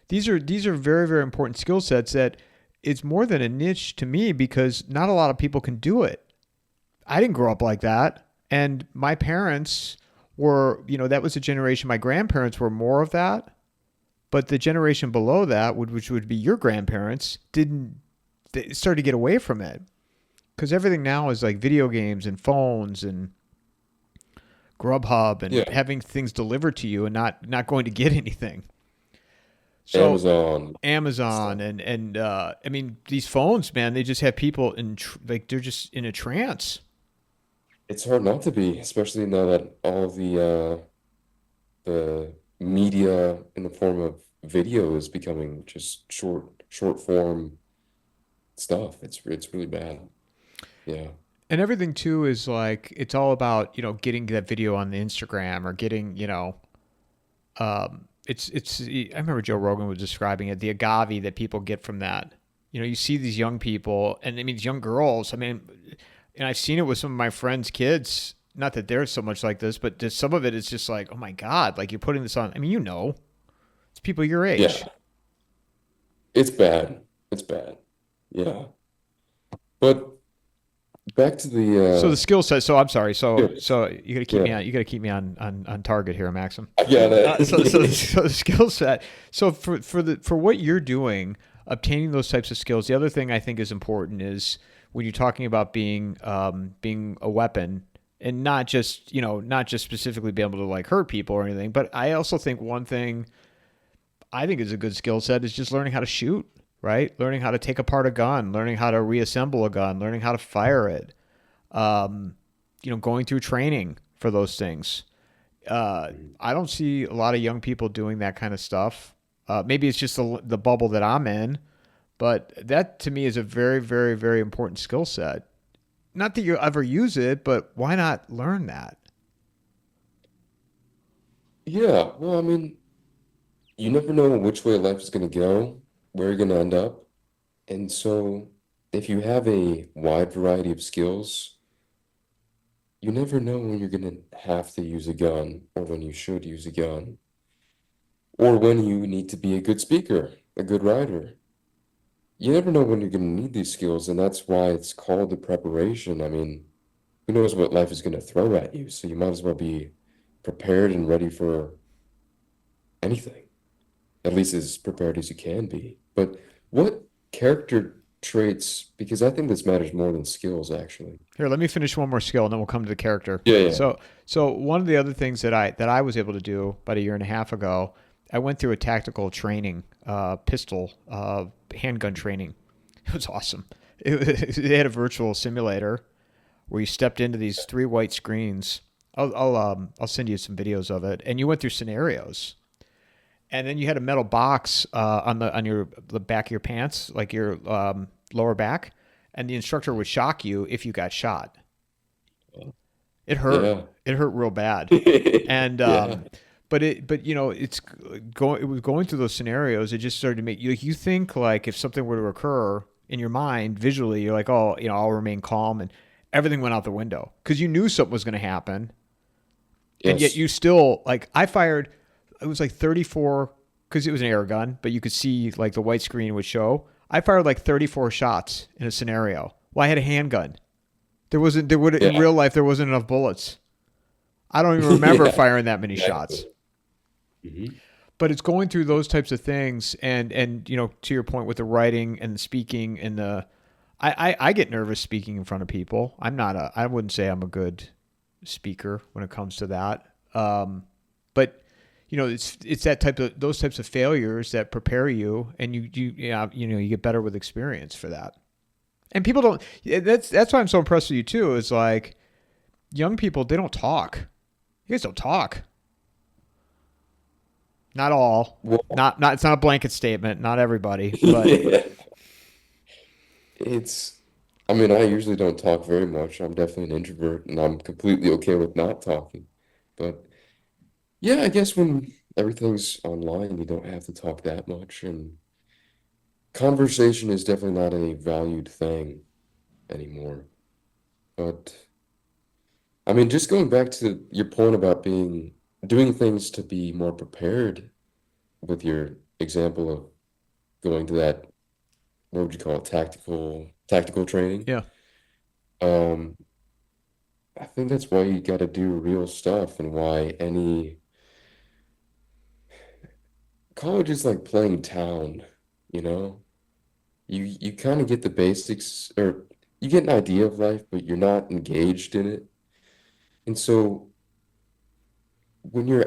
A: these are very, very important skill sets that it's more than a niche to me because not a lot of people can do it. I didn't grow up like that. And my parents were, that was a generation, my grandparents were more of that. But the generation below that, which would be your grandparents, they started to get away from it. Because everything now is like video games and phones and Grubhub and
B: Yeah.
A: having things delivered to you and not going to get anything. So
B: Amazon
A: Amazon
B: stuff.
A: and I mean these phones, man, they just have people like they're just in a trance.
B: It's hard not to be, especially now that all of the media in the form of video is becoming just short form stuff. It's really bad. Yeah.
A: And everything too is like it's all about getting that video on the Instagram or getting it's I remember Joe Rogan was describing it, the agave that people get from that. You see these young people and I mean these young girls. I mean, and I've seen it with some of my friends' kids. Not that they're so much like this, but just some of it is just like, oh my god, like you're putting this on. I mean, it's people your age.
B: Yeah. It's bad. It's bad. Yeah. But back to
A: So the
B: the
A: skill set. So I'm sorry. So
B: skills.
A: so you got to keep me
B: Yeah.
A: on. You got to keep me on target here, Maxim.
B: I got
A: So, so,
B: it.
A: so the skill set. So for what you're doing, obtaining those types of skills. The other thing I think is important is when you're talking about being a weapon and not just specifically being able to like hurt people or anything. But I also think one thing I think is a good skill set is just learning how to shoot. Right, learning how to take apart a gun, learning how to reassemble a gun, learning how to fire it. Going through training for those things. I don't see a lot of young people doing that kind of stuff. Maybe it's just the bubble that I'm in, but that to me is a very, very, very important skill set. Not that you ever use it, but why not learn that?
B: Yeah. Well, you never know which way life is going to go, where you're going to end up. And so if you have a wide variety of skills, you never know when you're going to have to use a gun or when you should use a gun or when you need to be a good speaker, a good writer. You never know when you're going to need these skills, and that's why it's called the preparation. I mean, who knows what life is going to throw at you, so you might as well be prepared and ready for anything, at least as prepared as you can be. But what character traits, because I think this matters more than skills, actually.
A: Here, let me finish one more skill, and then we'll come to the character.
B: Yeah, yeah.
A: So one of the other things that I was able to do about a year and a half ago, I went through a tactical training, pistol, handgun training. It was awesome. They had a virtual simulator where you stepped into these three white screens. I'll send you some videos of it, and you went through scenarios, and then you had a metal box on the back of your pants, like your lower back, and the instructor would shock you if you got shot. It hurt.
B: Yeah.
A: It hurt real bad, and
B: Yeah.
A: but it was going through those scenarios. It just started to make you think like if something were to occur in your mind visually, you're like, oh, I'll remain calm, and everything went out the window because you knew something was going to happen, and yet
B: Yes.
A: you still like I fired. It was like 34 because it was an air gun, but you could see like the white screen would show. I fired like 34 shots in a scenario. Well, I had a handgun. There would in
B: Yeah.
A: real life there wasn't enough bullets. I don't even remember
B: Yeah.
A: firing that many shots.
B: Exactly. Hmm.
A: But it's going through those types of things, and to your point with the writing and the speaking and the, I get nervous speaking in front of people. I wouldn't say I'm a good speaker when it comes to that. But it's that type of those types of failures that prepare you, and you yeah, you get better with experience for that. And people don't. That's why I'm so impressed with you too. Is like young people, they don't talk. You guys don't talk. Not all.
B: Well,
A: Not. It's not a blanket statement. Not everybody, but
B: yeah. It's, I mean, I usually don't talk very much. I'm definitely an introvert, and I'm completely okay with not talking. But yeah, I guess when everything's online, you don't have to talk that much, and conversation is definitely not a valued thing anymore. But I mean, just going back to your point about doing things to be more prepared with your example of going to that, what would you call it, tactical training.
A: yeah.
B: Um, I think that's why you got to do real stuff and why any college is like playing town, you know? You kind of get the basics or you get an idea of life, but you're not engaged in it. And so when you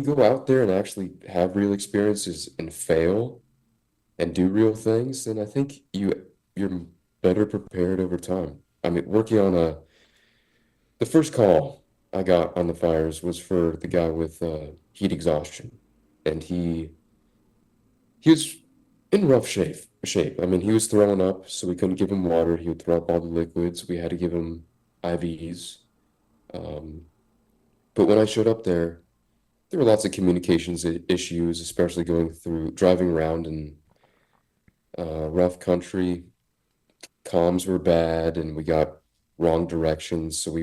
B: go out there and actually have real experiences and fail and do real things, then I think you're better prepared over time. I mean, working on the first call I got on the fires was for the guy with heat exhaustion, and he was in rough shape. I mean, he was throwing up, so we couldn't give him water. He would throw up all the liquids. We had to give him IVs. Um, but when I showed up there were lots of communications issues, especially going through driving around in rough country. Comms were bad, and we got wrong directions. So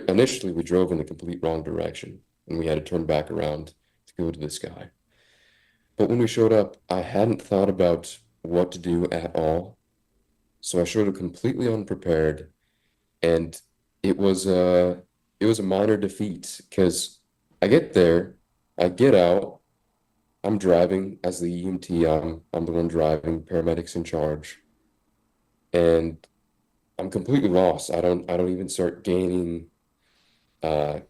B: initially we drove in the complete wrong direction, and we had to turn back around to go to this guy. But when we showed up, I hadn't thought about what to do at all. So I showed up completely unprepared, and it was a it was a minor defeat because I get there, I get out, I'm driving as the EMT, I'm the one driving, paramedics in charge, and I'm completely lost. I don't even start gaining uh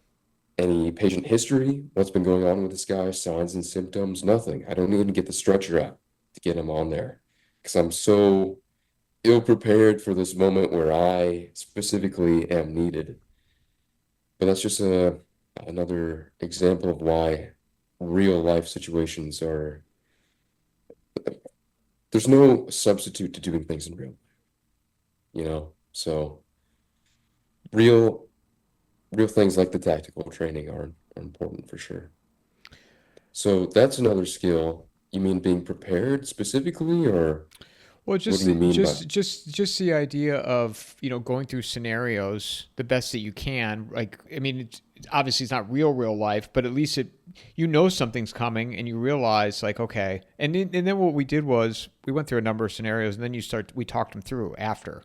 B: any patient history, what's been going on with this guy, signs and symptoms, nothing. I don't even get the stretcher out to get him on there because I'm so ill prepared for this moment where I specifically am needed. But that's just another example of why real life situations are, there's no substitute to doing things in real, you know? So real real things like the tactical training are important for sure. So that's another skill. You mean being prepared specifically, or?
A: Well,
B: What do you mean by
A: just the idea of going through scenarios the best that you can. Like, I mean, obviously it's not real life, but at least something's coming, and you realize like, okay. And then what we did was we went through a number of scenarios, and then we talked them through after,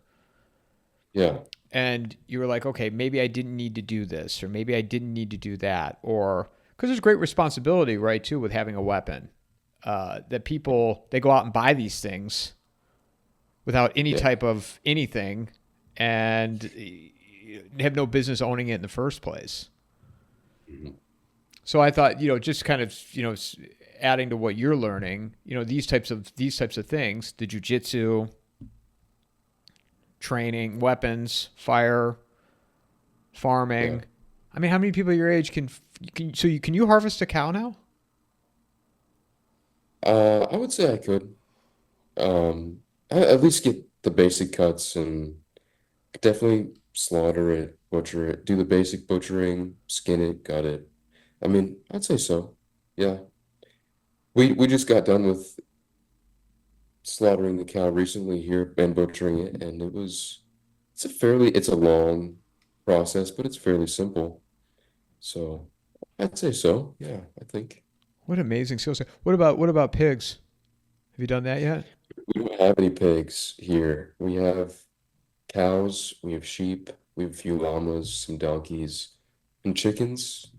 B: yeah,
A: and you were like, okay, maybe I didn't need to do this, or maybe I didn't need to do that, or because there's great responsibility, right, too, with having a weapon. That people they go out and buy these things without any
B: yeah,
A: type of anything and have no business owning it in the first place.
B: mhm,
A: So I thought, just kind of, adding to what you're learning, these types of things, the jujitsu, training, weapons, fire,
B: yeah.
A: farming. I mean, how many people your age can you harvest a cow now?
B: I would say I could. At least get the basic cuts and definitely slaughter it, butcher it, do the basic butchering, skin it, gut it. I mean, I'd say so. Yeah. We just got done with slaughtering the cow recently here and butchering it, and it's a long process, but it's fairly simple. So I'd say so. Yeah, I think.
A: What amazing skill set. What about pigs? Have you done that yet?
B: We don't have any pigs here. We have cows, we have sheep, we have a few llamas, some donkeys, and chickens.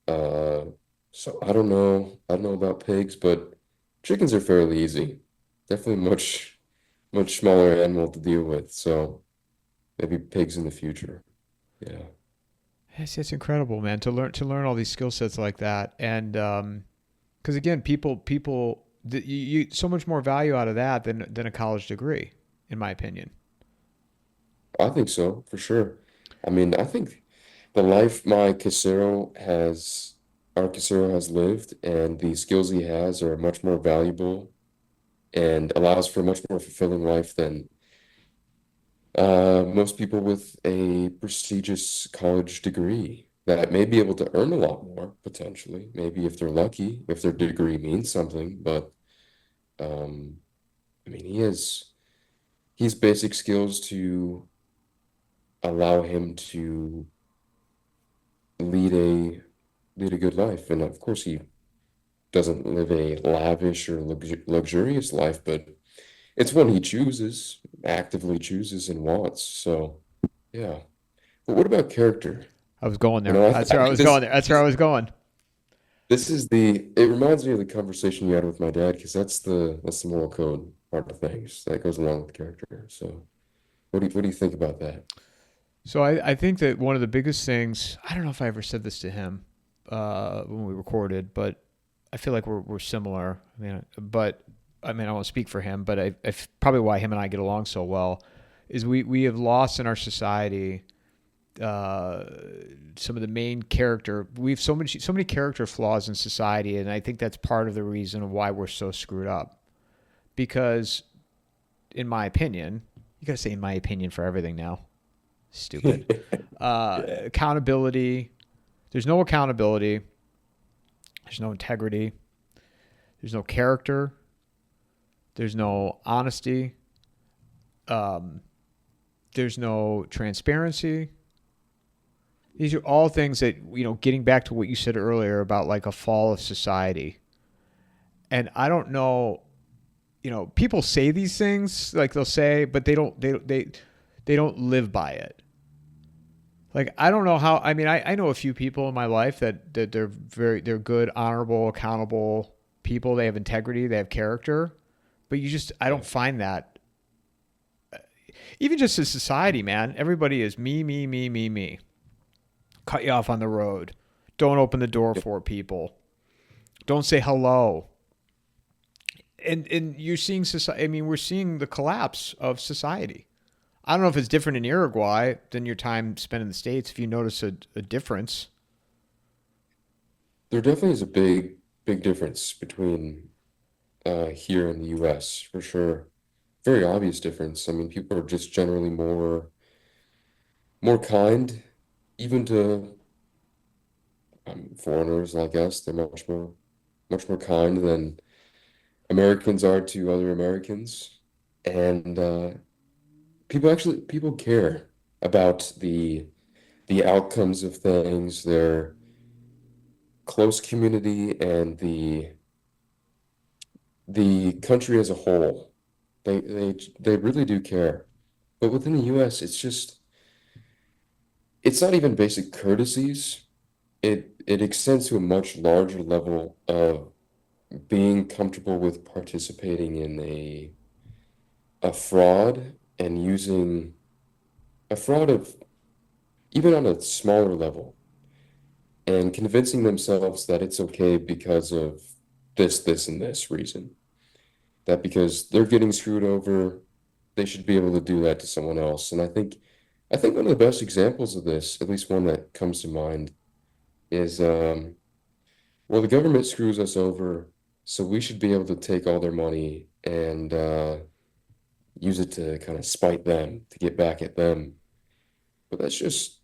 B: Uh, so I don't know about pigs, but chickens are fairly easy. Definitely much smaller animal to deal with. So maybe pigs in the future. Yeah.
A: Yes, it's incredible, man, to learn all these skill sets like that, and because again, you so much more value out of that than a college degree, in my opinion.
B: I think so, for sure. I mean, I think the life our Casero has lived and the skills he has are much more valuable and allows for a much more fulfilling life than most people with a prestigious college degree that may be able to earn a lot more potentially, maybe if they're lucky, if their degree means something. But um, I mean, he's basic skills to allow him to lead a lead a good life. And of course, he doesn't live a lavish or luxurious life, but it's one he chooses, actively chooses and wants. So, yeah. But what about character?
A: I was going
B: You
A: there.
B: know,
A: That's
B: I
A: where I
B: think
A: was going there. That's where I was going.
B: it reminds me of the conversation you had with my dad because that's the moral code part of things that goes along with character. So, what do you think about that?
A: So I think that one of the biggest things, I don't know if I ever said this to him when we recorded, but I feel like we're similar. I mean, I won't speak for him, but probably why him and I get along so well is we have lost in our society uh, some of the main character. We have so many character flaws in society, and I think that's part of the reason why we're so screwed up. Because, in my opinion, you got to say "in my opinion" for everything now. Stupid.
B: Yeah.
A: Accountability. There's no accountability. There's no integrity. There's no character. There's no honesty. Um, there's no transparency. These are all things that, getting back to what you said earlier about like a fall of society. And I don't know, people say these things like they'll say, but they don't live by it. Like, I don't know how. I mean, I know a few people in my life that they're good, honorable, accountable people. They have integrity, they have character, but I
B: Yeah.
A: don't find that. Even just as society, man, everybody is me, me, me, me, me. Cut you off on the road. Don't open the door
B: Yep.
A: for people. Don't say hello. And you're seeing society. I mean, we're seeing the collapse of society. I don't know if it's different in Uruguay than your time spent in the States. If you notice a difference.
B: There definitely is a big difference between here in the US for sure. Very obvious difference. I mean, people are just generally more kind, even to foreigners like us. They're much more kind than Americans are to other Americans. And people care about the outcomes of things, their close community, and the country as a whole. They really do care. But within the US, it's not even basic courtesies. It extends to a much larger level of being comfortable with participating in a fraud and using a fraud of even on a smaller level and convincing themselves that it's okay because of this, and this reason. That because they're getting screwed over, they should be able to do that to someone else. And I think one of the best examples of this, at least one that comes to mind, is well, the government screws us over, so we should be able to take all their money and use it to kind of spite them, to get back at them. But that's just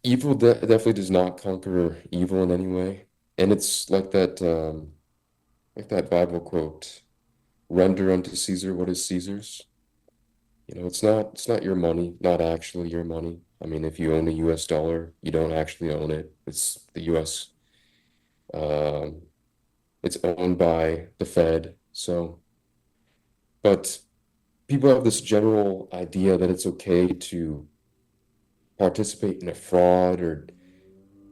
B: evil definitely does not conquer evil in any way. And it's like that Bible quote, render unto Caesar what is Caesar's. It's not your money, not actually your money. I mean, if you own a US dollar, you don't actually own it. It's the US. Um, it's owned by the Fed. So, but people have this general idea that it's okay to participate in a fraud or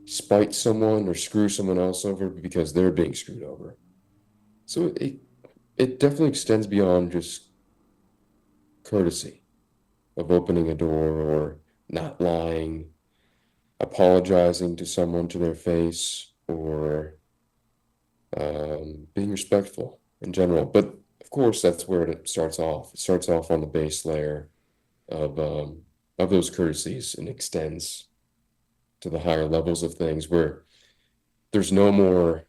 B: spite someone or screw someone else over because they're being screwed over. So it definitely extends beyond just courtesy of opening a door or not lying, apologizing to someone to their face, or being respectful in general. But of course, that's where it starts off. It starts off on the base layer of um, of those courtesies and extends to the higher levels of things where there's no more,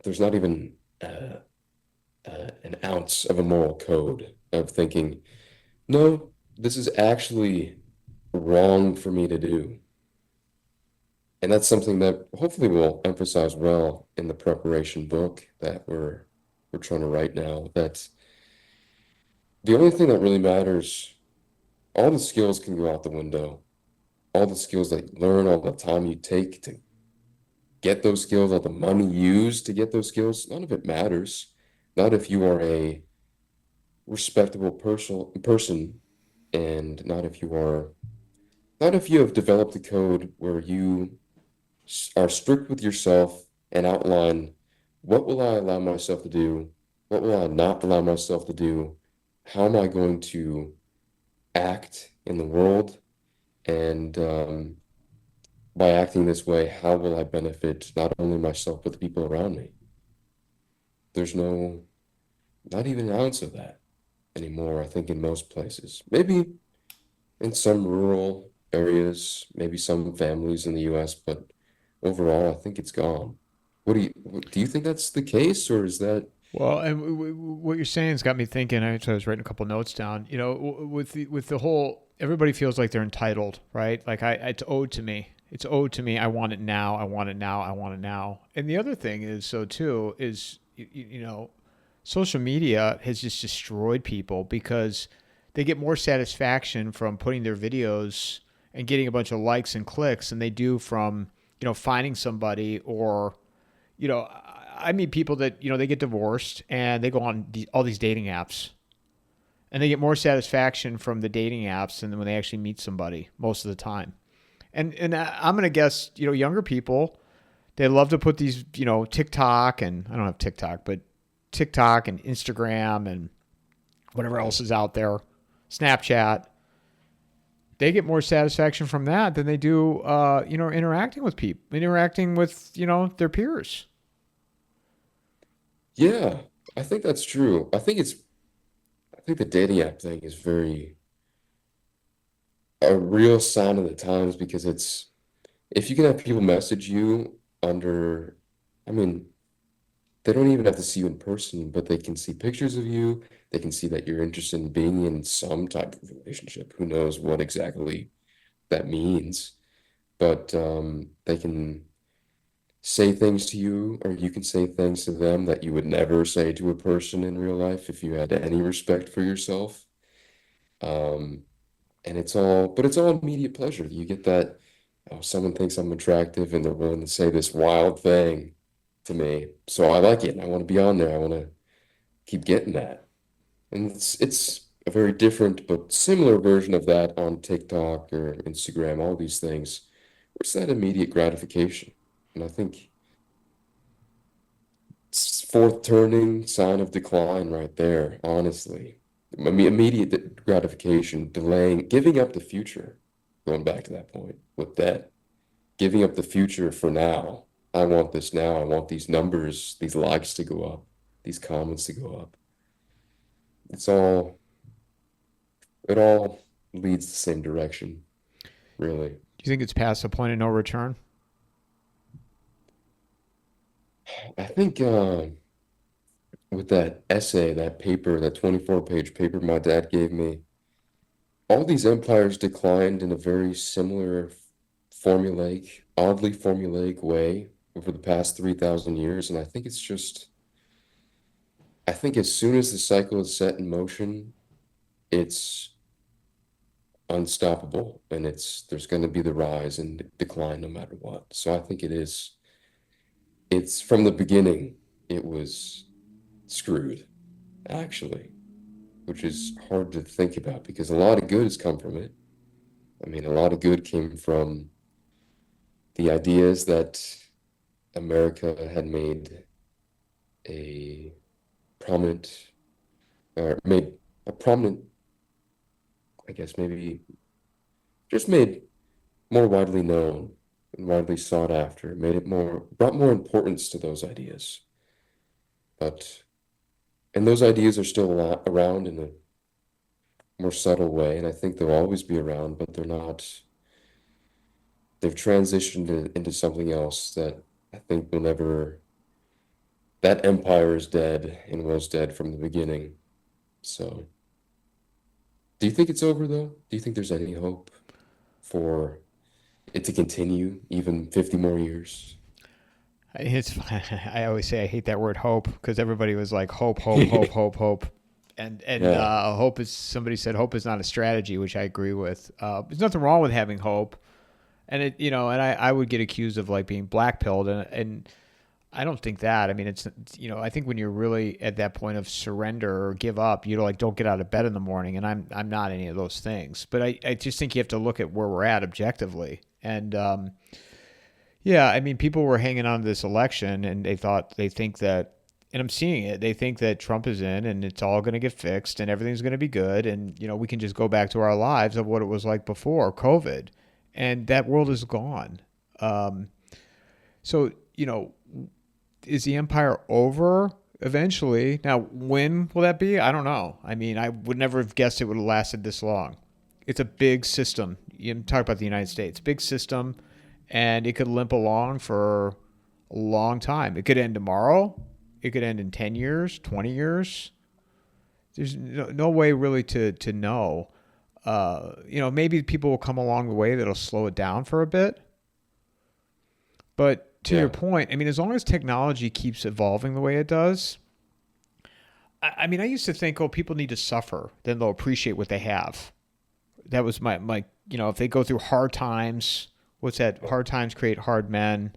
B: there's not even an ounce of a moral code of thinking, no, this is actually wrong for me to do. And that's something that hopefully we'll emphasize well in the preparation book that we're trying to write now. That the only thing that really matters, all the skills can go out the window. All the skills that you learn, all the time you take to get those skills, all the money used to get those skills, none of it matters. Not if you are a respectable person, and not if you have developed a code where you are strict with yourself and outline what will I allow myself to do, what will I not allow myself to do, how am I going to act in the world, and by acting this way, how will I benefit not only myself but the people around me? There's not even an ounce of that anymore, I think, in most places. Maybe in some rural areas, maybe some families in the US, but overall, I think it's gone. Do you think that's the case, or is that?
A: Well, and what you're saying has got me thinking. Actually, I was writing a couple notes down. You know, with the whole, everybody feels like they're entitled, right? Like it's owed to me. It's owed to me. I want it now. I want it now. I want it now. And the other thing is, so too, is you know, social media has just destroyed people because they get more satisfaction from putting their videos and getting a bunch of likes and clicks than they do from finding somebody or I meet people that they get divorced and they go on all these dating apps, and they get more satisfaction from the dating apps than when they actually meet somebody most of the time. And I'm gonna guess younger people, they love to put these TikTok, and I don't have TikTok, but TikTok and Instagram and whatever else is out there, Snapchat. They get more satisfaction from that than they do interacting with people, interacting with their peers.
B: Yeah, I think that's true. I think the dating app thing is very a real sign of the times because it's if you can have people message you under, I mean, they don't even have to see you in person, but they can see pictures of you. They can see that you're interested in being in some type of relationship. Who knows what exactly that means? But they can. say things to you, or you can say things to them that you would never say to a person in real life if you had any respect for yourself. Um, and it's all immediate pleasure. You get that, oh, someone thinks I'm attractive and they're willing to say this wild thing to me. So I like it and I want to be on there. I want to keep getting that. And it's a very different but similar version of that on TikTok or Instagram, all these things. It's that immediate gratification. And I think it's fourth turning sign of decline right there, honestly. Immediate gratification, delaying, giving up the future. Going back to that point with that, giving up the future for now. I want this now. I want these numbers, these likes to go up, these comments to go up. It's all, it all leads the same direction, really.
A: Do you think it's past the point of no return?
B: I think with that essay, that paper, that 24-page paper my dad gave me, all these empires declined in a very similar formulaic, oddly formulaic way over the past 3,000 years. And I think it's just, I think as soon as the cycle is set in motion, it's unstoppable and there's going to be the rise and decline no matter what. So I think it's from the beginning, it was screwed, actually, which is hard to think about because a lot of good has come from it. I mean, a lot of good came from the ideas that America had made a prominent, or made a prominent, I guess maybe just made more widely known and widely sought after, made it more, brought more importance to those ideas. But, and those ideas are still around in a more subtle way, and I think they'll always be around, but they're not, they've transitioned into something else that I think will never, that empire is dead and was dead from the beginning. So, do you think it's over though? Do you think there's any hope for it to continue even 50 more years?
A: It's I always say I hate that word hope because everybody was like hope, hope, hope, hope, hope, and
B: Yeah,
A: hope is somebody said hope is not a strategy, which I agree with. There's nothing wrong with having hope, and and I would get accused of like being blackpilled, and I don't think that. I mean, I think when you're really at that point of surrender or give up, you like don't get out of bed in the morning, and I'm not any of those things. But I just think you have to look at where we're at objectively, and yeah, I mean, people were hanging on to this election, and they think that, and I'm seeing it. They think that Trump is in, and it's all going to get fixed, and everything's going to be good, and we can just go back to our lives of what it was like before COVID, and that world is gone. Um, so is the empire over eventually? Now, when will that be? I don't know. I mean, I would never have guessed it would have lasted this long. It's a big system. You talk about the United States, big system, and it could limp along for a long time. It could end tomorrow. It could end in 10 years, 20 years. There's no way really to know. Maybe people will come along the way that'll slow it down for a bit. But to your
B: yeah,
A: point, I mean, as long as technology keeps evolving the way it does, I mean, I used to think, oh, people need to suffer, then they'll appreciate what they have. That was my if they go through hard times, what's that? Hard times create hard men.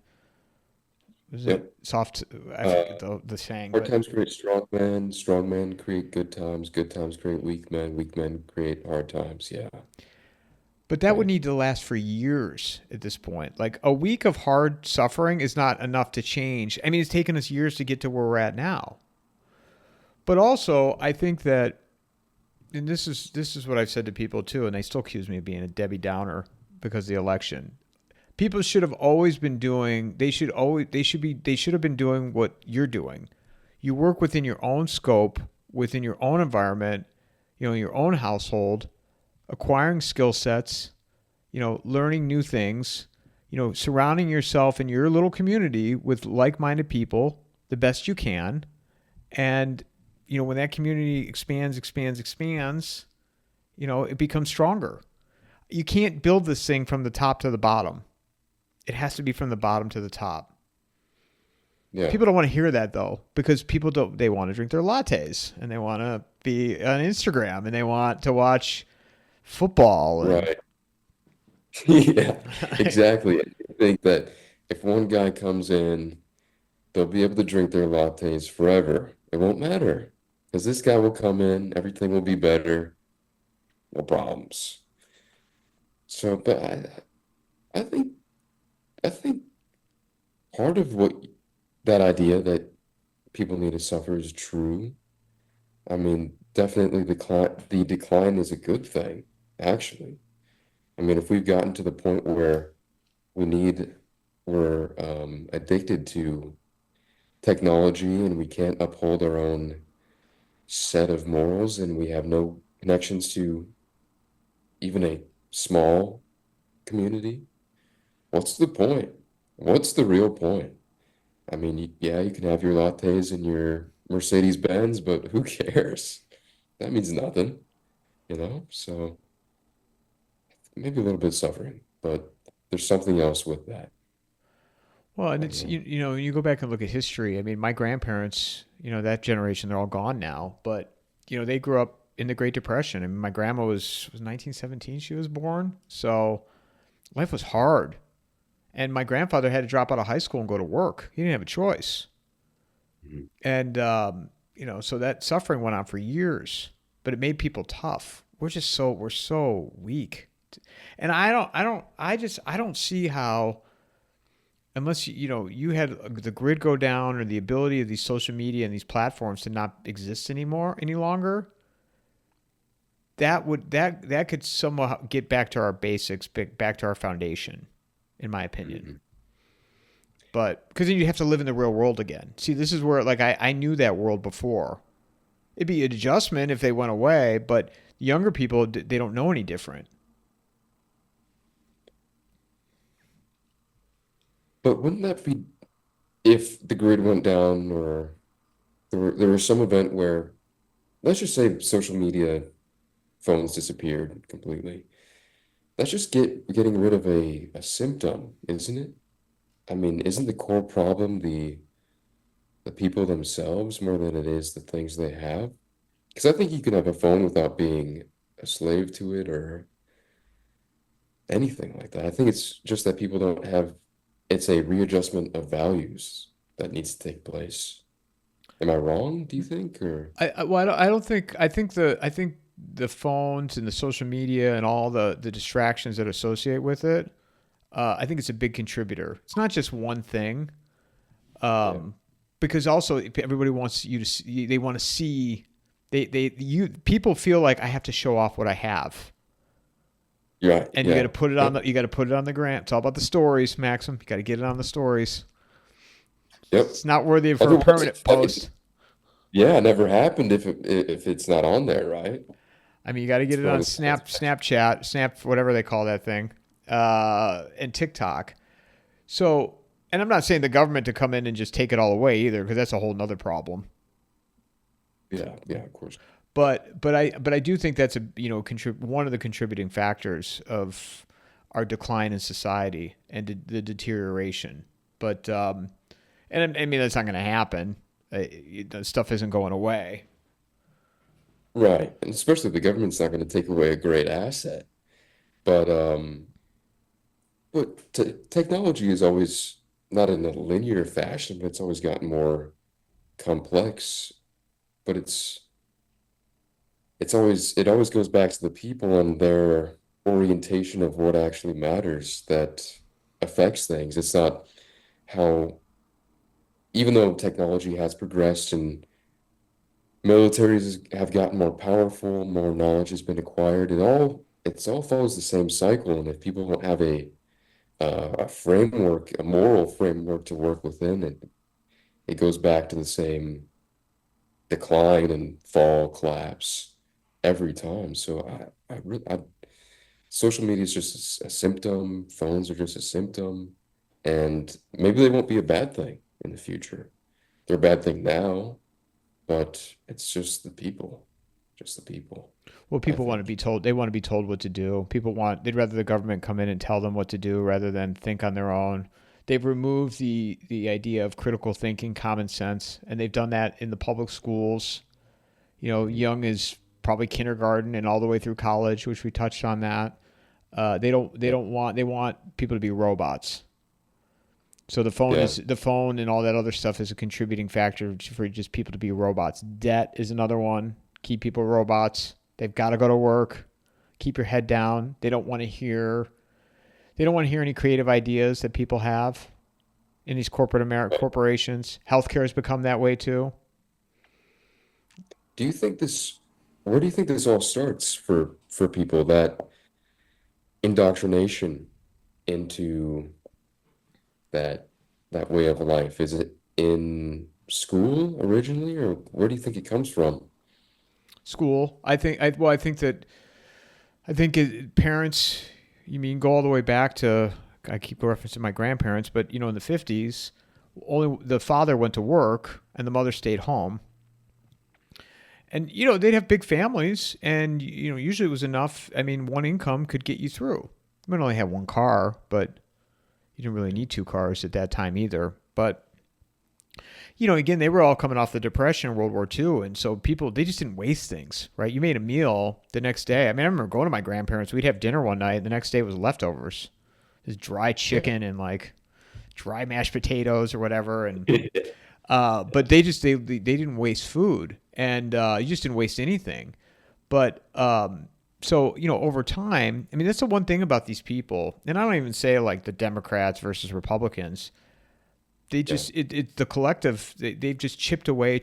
A: Was it
B: yep.
A: soft? I
B: Uh,
A: forget the saying,
B: Hard
A: but
B: times create strong men create good times create weak men create hard times. Yeah,
A: that would
B: right.
A: need to last for years at this point. Like a week of hard suffering is not enough to change. I mean, it's taken us years to get to where we're at now. But also, I think that, and this is what I've said to people too, and they still accuse me of being a Debbie Downer because of the election. People should have always been doing. They should have been doing what you're doing. You work within your own scope, within your own environment, in your own household, acquiring skill sets, learning new things, surrounding yourself in your little community with like-minded people the best you can, and when that community expands, it becomes stronger. You can't build this thing from the top to the bottom. It has to be from the bottom to the top.
B: Yeah.
A: People don't want to hear that though, because people don't. They want to drink their lattes and they want to be on Instagram and they want to watch football and
B: Right. Yeah, exactly. I think that if one guy comes in, they'll be able to drink their lattes forever. It won't matter because this guy will come in, everything will be better, no problems. So, but I think, I think part of what that idea that people need to suffer is true. I mean, definitely the decline is a good thing, actually. I mean, if we've gotten to the point where we need, we're addicted to technology and we can't uphold our own set of morals and we have no connections to even a small community, what's the point? What's the real point? I mean, yeah, you can have your lattes and your Mercedes Benz, but who cares? That means nothing, you know? So maybe a little bit suffering, but there's something else with that.
A: well, and
B: I don't
A: it's
B: know.
A: you know you go back and look at history. I mean, my grandparents, that generation, they're all gone now, but they grew up in the Great Depression. I mean, my grandma was 1917 she was born, so life was hard. And my grandfather had to drop out of high school and go to work. He didn't have a choice.
B: Mhm.
A: And so that suffering went on for years, but it made people tough. We're so weak. And I don't see how, unless you had the grid go down or the ability of these social media and these platforms to not exist anymore any longer, that could somehow get back to our basics, back to our foundation, in my opinion.
B: Mhm.
A: But because then you have to live in the real world again. See, this is where, like, I knew that world before. It'd be an adjustment if they went away, but the younger people, they don't know any different.
B: But wouldn't that be if the grid went down or there was some event where, let's just say social media phones disappeared completely. That's just getting rid of a symptom, isn't it? I mean, isn't the core problem the people themselves more than it is the things they have? Because I think you can have a phone without being a slave to it or anything like that. I think it's just that people don't have, it's a readjustment of values that needs to take place. Am I wrong, do you think? Or
A: I don't think. I think the phones and the social media and all the distractions that associate with it. I think it's a big contributor. It's not just one thing.
B: yeah,
A: Because also everybody wants you to see, they want to see people feel like I have to show off what I have,
B: you're right.
A: and you got to
B: Yeah.
A: put it on
B: Yep.
A: the you got to put it on the gram. It's all about the stories, Maxim. You got to get it on the stories.
B: Yep.
A: It's not worthy for a
B: Otherwise,
A: permanent
B: it's, I mean,
A: post.
B: yeah, it never happened if it's not on there, right?
A: I mean, you got to get
B: It's
A: it
B: one of
A: on
B: those things.
A: Snapchat, whatever they call that thing, and TikTok. So, and I'm not saying the government to come in and just take it all away either, because that's a whole nother problem.
B: Yeah, yeah, of course.
A: But I do think that's one of the contributing factors of our decline in society and the deterioration. But and I mean that's not going to happen. The stuff isn't going away.
B: Right. And especially the government's not going to take away a great asset. But t technology is always not in a linear fashion, but it's always gotten more complex. But it always goes back to the people and their orientation of what actually matters that affects things. It's not how, even though technology has progressed and militaries have gotten more powerful, more knowledge has been acquired, it all follows the same cycle. And if people don't have a framework, a moral framework to work within, it goes back to the same decline and fall, collapse every time. So social media is just a symptom. Phones are just a symptom, and maybe they won't be a bad thing in the future. They're a bad thing now, but it's just the people,
A: Well,
B: I
A: people want to
B: think.
A: be told. They want to be told what to do. They'd rather the government come in and tell them what to do rather than think on their own. they've removed the idea of critical thinking, common sense, and they've done that in the public schools. Young is probably kindergarten and all the way through college, which we touched on that. They want people to be robots. So
B: Yeah.
A: the phone and all that other stuff is a contributing factor for just people to be robots. Debt is another one. Keep people robots. They've got to go to work. Keep your head down. They don't want to hear any creative ideas that people have in these corporations. Healthcare has become that way too.
B: Do you think this, where do you think this all starts for people, that indoctrination into that that way of life? Is it in school originally, or where do you think it comes from?
A: School. I think parents. You mean go all the way back to? I keep referencing my grandparents, but in the 50s, only the father went to work and the mother stayed home. And they'd have big families, and usually it was enough. I mean, one income could get you through. You might only have one car, but you didn't really need two cars at that time either. But again, they were all coming off the Depression and World War II. And so people, they just didn't waste things, right? You made a meal the next day. I mean, I remember going to my grandparents. We'd have dinner one night. And the next day was leftovers. Just dry
B: Yeah.
A: chicken and like dry mashed potatoes or whatever. But they didn't waste food. And you just didn't waste anything. But so, over time, I mean, that's the one thing about these people. And I don't even say like the Democrats versus Republicans. They
B: Yeah.
A: just the collective, they've just chipped away,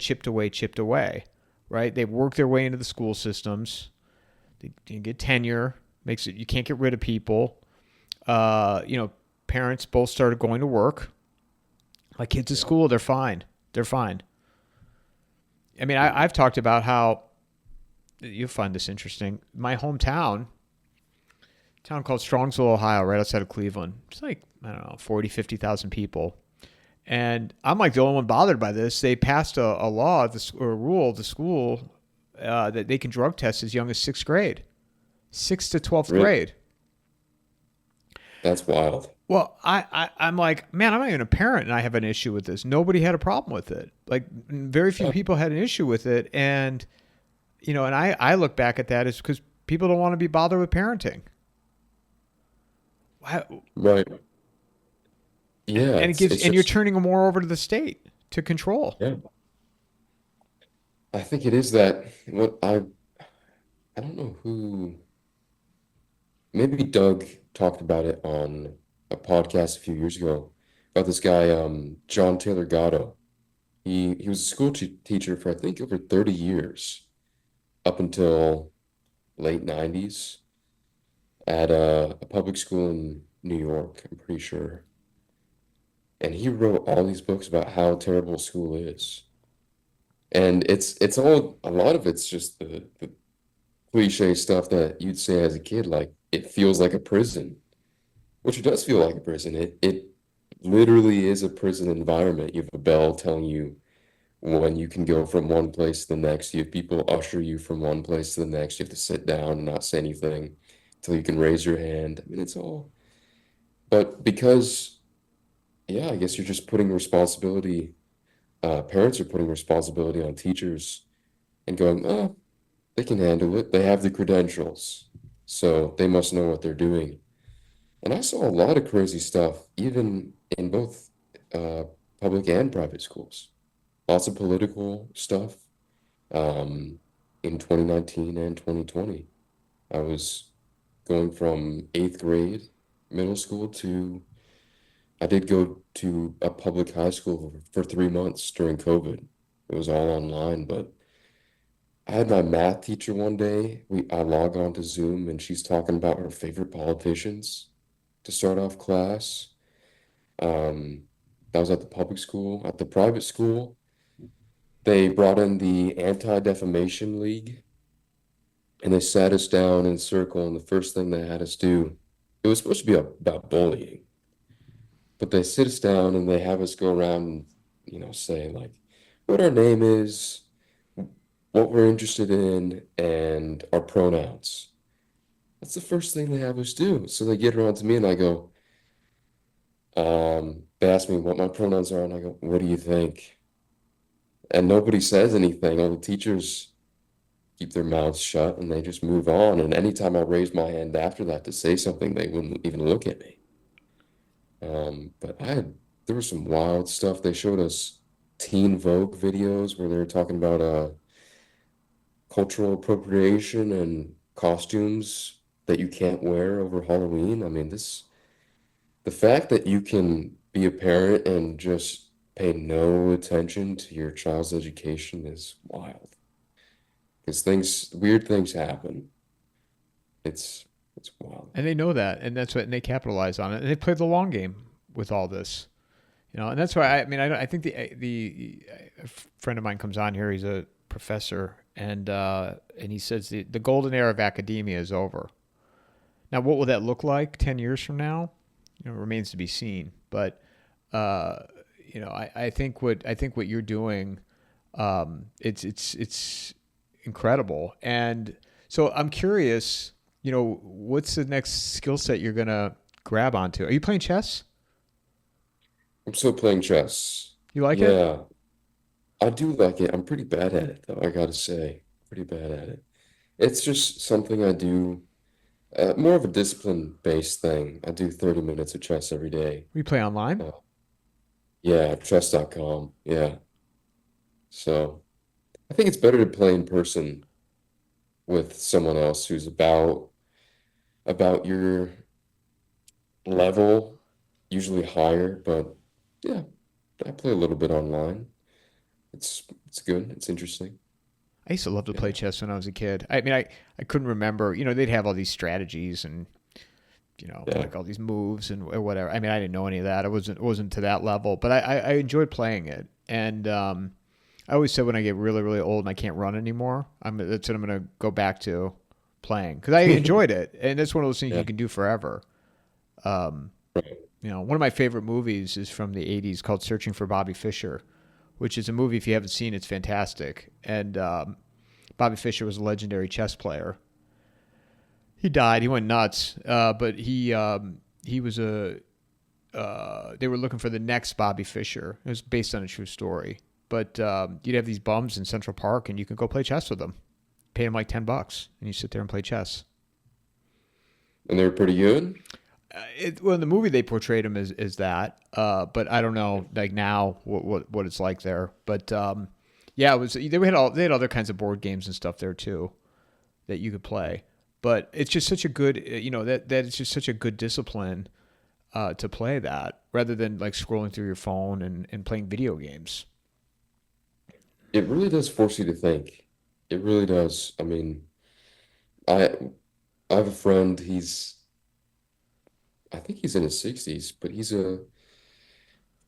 A: right? They've worked their way into the school systems. They get tenure, makes it you can't get rid of people. uh you know Parents both started going to work. My kids at
B: Yeah.
A: school, they're fine. I mean, I've talked about how you'll find this interesting. My hometown, town called Strongsville, Ohio, right outside of Cleveland. It's like, I don't know, 40, 50,000 people. And I'm like the only one bothered by this. They passed a law or a rule at the school that they can drug test as young as sixth grade, sixth to 12th
B: Really?
A: grade.
B: That's wild.
A: Well, I'm like, man, I'm not even a parent and I have an issue with this. Nobody had a problem with it. Like, very few
B: Yeah.
A: people had an issue with it. And I look back at that as because people don't want to be bothered with parenting.
B: Right. Yeah,
A: And
B: it's
A: and you're
B: just,
A: turning more over to the state to control.
B: yeah. I think it is that what I don't know who, maybe Doug talked about it on a podcast a few years ago about this guy, John Taylor Gatto. He was a school teacher for I think over 30 years up until late 90s at a public school in New York, I'm pretty sure. And he wrote all these books about how terrible school is. And it's all, a lot of it's just the cliche stuff that you'd say as a kid, like it feels like a prison, which it does feel like a prison. It literally is a prison environment. You have a bell telling you when you can go from one place to the next. You have people usher you from one place to the next. You have to sit down and not say anything until you can raise your hand. I mean, it's all, but because, yeah, I guess you're just putting responsibility, parents are putting responsibility on teachers and going, oh, they can handle it. They have the credentials, so they must know what they're doing. And I saw a lot of crazy stuff, even in both uh, public and private schools. Lots of political stuff in 2019 and 2020. I was going from eighth grade, middle school, to I did go to a public high school for 3 months during COVID. It was all online, but I had my math teacher one day. I log on to Zoom and she's talking about her favorite politicians to start off class. Um, that was at the public school. At the private school, they brought in the Anti-Defamation League and they sat us down in a circle. And the first thing they had us do, it was supposed to be about bullying, but they sit us down and they have us go around and, say like what our name is, what we're interested in, and our pronouns. That's the first thing they have us do. So they get around to me and I go, they ask me what my pronouns are, and I go, "What do you think?" And nobody says anything. All the teachers keep their mouths shut and they just move on. And anytime I raised my hand after that to say something, they wouldn't even look at me. But there was some wild stuff. They showed us Teen Vogue videos where they were talking about cultural appropriation and costumes that you can't wear over Halloween. I mean, the fact that you can be a parent and just pay no attention to your child's education is wild. Because weird things happen. It's it's wild.
A: And they know that, and that's what, and they capitalize on it, and they play the long game with all this. And that's why I mean, I think the a friend of mine comes on here. He's a professor, and he says the golden era of academia is over. Now, what will that look like 10 years from now? Remains to be seen. But I think what you're doing, it's incredible. And so I'm curious. What's the next skill set you're gonna grab onto? Are you playing chess?
B: I'm still playing chess.
A: You like it?
B: Yeah, I do like it. I'm pretty bad at it, though, I gotta say. Pretty bad at it. It's just something I do, more of a discipline-based thing. I do 30 minutes of chess every day.
A: You play online?
B: Uh, yeah, chess.com. Yeah. So I think it's better to play in person with someone else who's about your level, usually higher, but yeah, I play a little bit online. It's good. It's interesting.
A: I used to love to play
B: Yeah.
A: chess when I was a kid. I mean, I couldn't remember. They'd have all these strategies and
B: Yeah.
A: like all these moves and or whatever. I mean, I didn't know any of that. It wasn't to that level, but I enjoyed playing it. And I always said when I get really really old and I can't run anymore, that's what I'm going to go back to playing because I enjoyed it, and it's one of those things
B: Yeah.
A: you can do forever. Um,
B: Right.
A: one of my favorite movies is from the '80s called Searching for Bobby Fischer, which is a movie if you haven't seen, it's fantastic. And Bobby Fischer was a legendary chess player. He died. He went nuts. But he was a. They were looking for the next Bobby Fischer. It was based on a true story. But you'd have these bums in Central Park, and you could go play chess with them. Pay them like $10, and you sit there and play chess.
B: And they're pretty good.
A: Well, in the movie they portrayed him as that, but I don't know like now what it's like there. But yeah, it was they had other kinds of board games and stuff there too that you could play. But it's just such a good that it's just such a good discipline to play that rather than like scrolling through your phone and playing video games.
B: It really does force you to think. It really does. I mean, I I have a friend, I think he's in his 60s, but he's a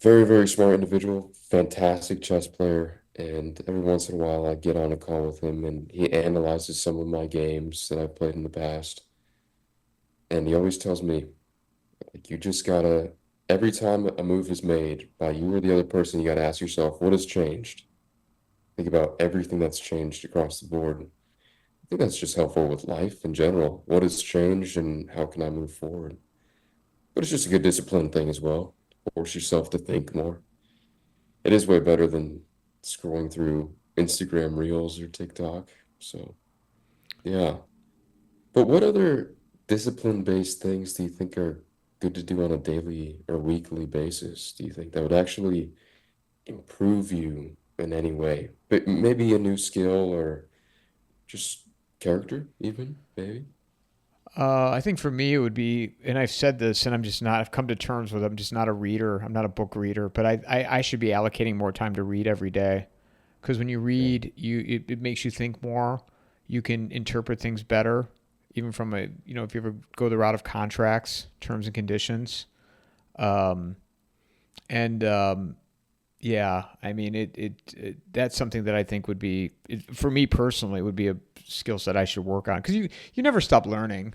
B: very, very smart individual, fantastic chess player. And every once in a while, I get on a call with him and he analyzes some of my games that I've played in the past. And he always tells me, like, you just gotta, every time a move is made by you or the other person, you gotta ask yourself, what has changed? Think about everything that's changed across the board. I think that's just helpful with life in general. What has changed and how can I move forward? But it's just a good discipline thing as well. Force yourself to think more. It is way better than scrolling through Instagram Reels or TikTok. So, yeah. But what other discipline-based things do you think are good to do on a daily or weekly basis? Do you think that would actually improve you in any way? But maybe a new skill or just character, even, maybe?
A: I think for me it would be, and I've said this, and I've come to terms with it. I'm just not a reader. I'm not a book reader, but I should be allocating more time to read every day. Because when you
B: Yeah.
A: read, it makes you think more. You can interpret things better, even from if you ever go the route of contracts, terms and conditions. Um, and yeah, I mean, that's something that I think would be, for me personally, would be a skill set I should work on. Because you never stop learning.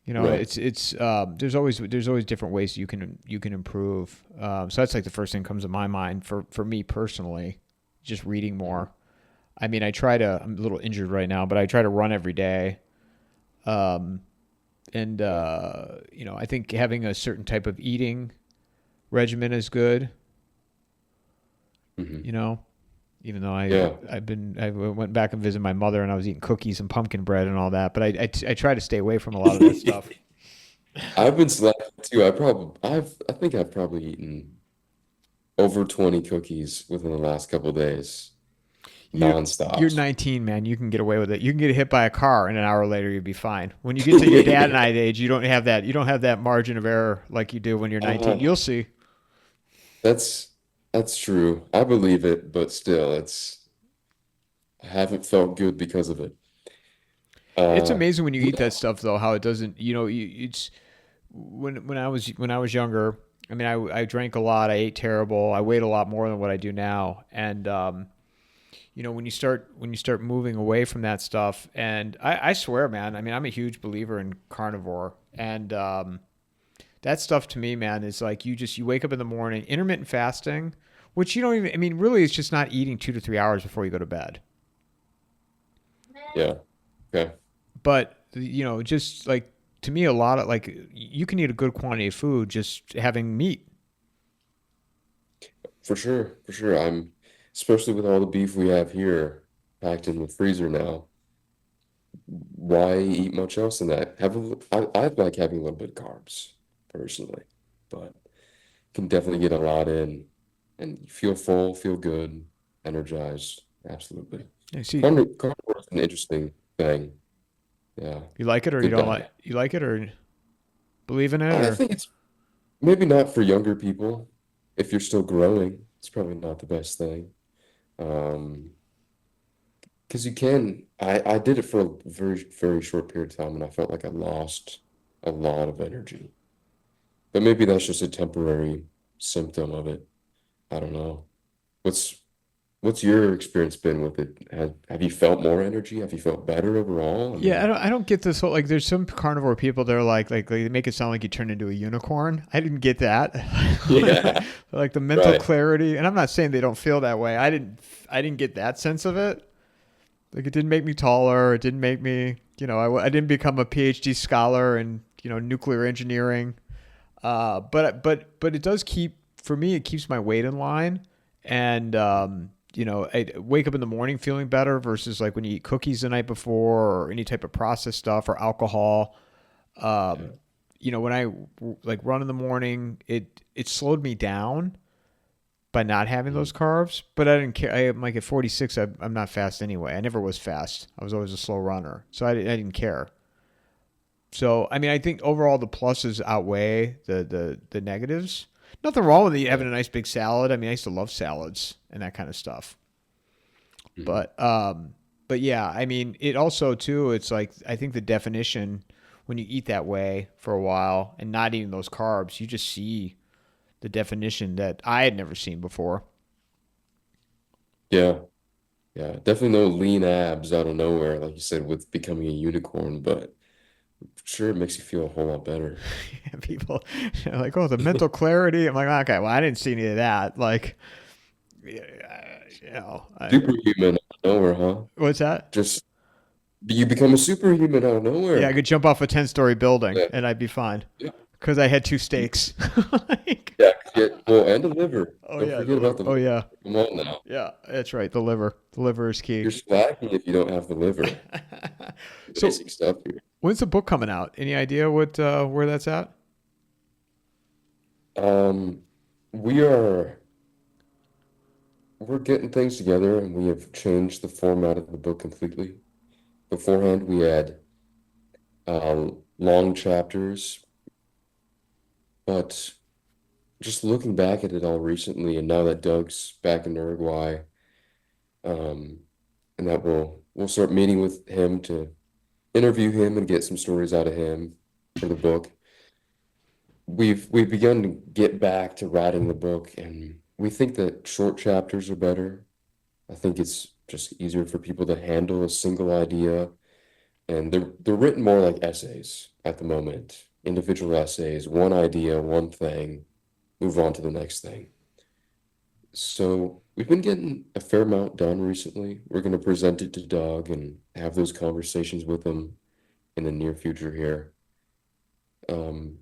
B: Right.
A: It's there's always different ways you can improve. So that's like the first thing that comes to my mind for me personally, just reading more. I mean, I'm a little injured right now, but I try to run every day. Um, and
B: Yeah.
A: I think having a certain type of eating regimen is good.
B: Hmm.
A: You know, even though
B: Yeah.
A: I went back and visited my mother and I was eating cookies and pumpkin bread and all that, but I try to stay away from a lot of that stuff.
B: I've been slacking too. I think I've probably eaten over 20 cookies within the last couple of days,
A: you
B: nonstop.
A: you're 19, man. You can get away with it. You can get hit by a car, and an hour later you'll be fine. When you get to your dad and I age, you don't have that. You don't have that margin of error like you do when you're 19.
B: Uh,
A: You'll see.
B: that's that's true. I believe it, but still, I haven't felt good because of it.
A: It's
B: Uh,
A: amazing when you eat
B: yeah,
A: that stuff, though, how it doesn't. It's when I was younger. I mean, I drank a lot. I ate terrible. I weighed a lot more than what I do now, and when you start moving away from that stuff, and I swear, man, I mean, I'm a huge believer in carnivore, and that stuff to me, man, is like you wake up in the morning, intermittent fasting, which you don't even. I mean, really, it's just not eating 2 to 3 hours before you go to bed.
B: yeah, okay,
A: But just like to me, a lot of like you can eat a good quantity of food just having meat.
B: for sure, for sure. Especially with all the beef we have here packed in the freezer now. Why eat much else than that? I like having a little bit of carbs personally, but can definitely get a lot in and you feel full, feel good, energized. Absolutely.
A: I see.
B: Carnivore is an interesting thing. Yeah,
A: You like it or you
B: good
A: don't like?
B: diet.
A: You like it or believe in it
B: I
A: or?
B: think it's maybe not for younger people. If you're still growing, it's probably not the best thing. Um, because I did it for a very, very short period of time and I felt like I lost a lot of energy. But maybe that's just a temporary symptom of it. I don't know. What's what's your experience been with it? Have you felt more energy? Have you felt better overall? I
A: Yeah, I
B: mean,
A: don't. I don't get this whole like. There's some carnivore people. They're like they make it sound like you turn into a unicorn. I didn't get that.
B: yeah,
A: Like the mental
B: right.
A: clarity, and I'm not saying they don't feel that way. I didn't. I didn't get that sense of it. Like it didn't make me taller. It didn't make me. I didn't become a PhD scholar in nuclear engineering. But it does keep for me. It keeps my weight in line, and I wake up in the morning feeling better versus like when you eat cookies the night before or any type of processed stuff or alcohol.
B: Yeah.
A: Um, when I like run in the morning, it slowed me down by not having
B: Mhm.
A: those carbs. But I didn't care. I'm like at 46, I'm not fast anyway. I never was fast. I was always a slow runner, so I didn't care. So I mean, I think overall the pluses outweigh the negatives. Nothing wrong with
B: Yeah.
A: having a nice big salad. I mean, I used to love salads and that kind of stuff.
B: Mhm.
A: But yeah, I mean, it also too. It's like I think the definition when you eat that way for a while and not eating those carbs, you just see the definition that I had never seen before.
B: Yeah. Yeah. Definitely no lean abs out of nowhere, like you said, with becoming a unicorn, but sure it makes you feel a whole lot better.
A: People are like, oh, the mental clarity. I'm like, okay, well, I didn't see any of that. Like, yeah,
B: Superhuman out of nowhere, huh?
A: what's that?
B: Just you become a superhuman out of
A: Yeah, I
B: nowhere.
A: could jump off a 10-story building
B: Yeah.
A: and I'd be fine
B: Yeah.
A: because I had two steaks. Like,
B: Yeah. Well, and the liver.
A: oh
B: Don't
A: yeah, the
B: forget
A: liver.
B: about the
A: Oh
B: liver.
A: yeah,
B: Come on now.
A: yeah, that's right. The liver. The liver is key.
B: You're slacking if you don't have the liver.
A: So,
B: Basic stuff here.
A: when's the book coming out? Any idea what where that's at?
B: Um, we are we're getting things together and we have changed the format of the book completely. Beforehand, we had long chapters, but just looking back at it all recently, and now that Doug's back in Uruguay, um, and that we'll start meeting with him to interview him and get some stories out of him for the book. We've begun to get back to writing the book, and we think that short chapters are better. I think it's just easier for people to handle a single idea, and they're written more like essays at the moment, individual essays, one idea, one thing, move on to the next thing. So we've been getting a fair amount done recently. We're going to present it to Doug and have those conversations with him in the near future here. Um,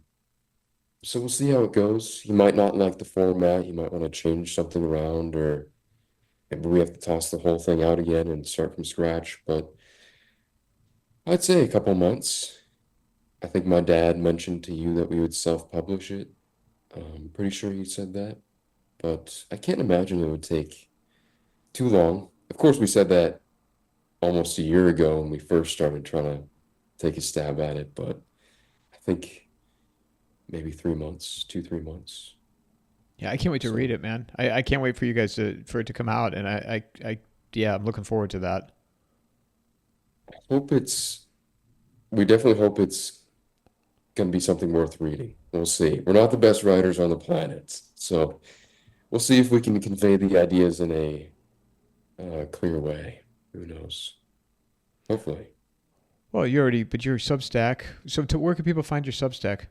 B: So we'll see how it goes. He might not like the format. He might want to change something around, or maybe we have to toss the whole thing out again and start from scratch. But I'd say a couple months. I think my dad mentioned to you that we would self-publish it. I'm pretty sure he said that, but I can't imagine it would take too long. Of course, we said that almost a year ago when we first started trying to take a stab at it, but I think maybe 3 months, 2, 3 months.
A: Yeah, I can't wait to read
B: So
A: it, man. I can't wait for you guys for it to come out, and yeah, I'm looking forward to that.
B: I hope we definitely hope it's going to be something worth reading. We'll see. We're not the best writers on the planet, so we'll see if we can convey the ideas in a clear way. Who knows? Hopefully.
A: Well, but your Substack. So, where can people find your Substack?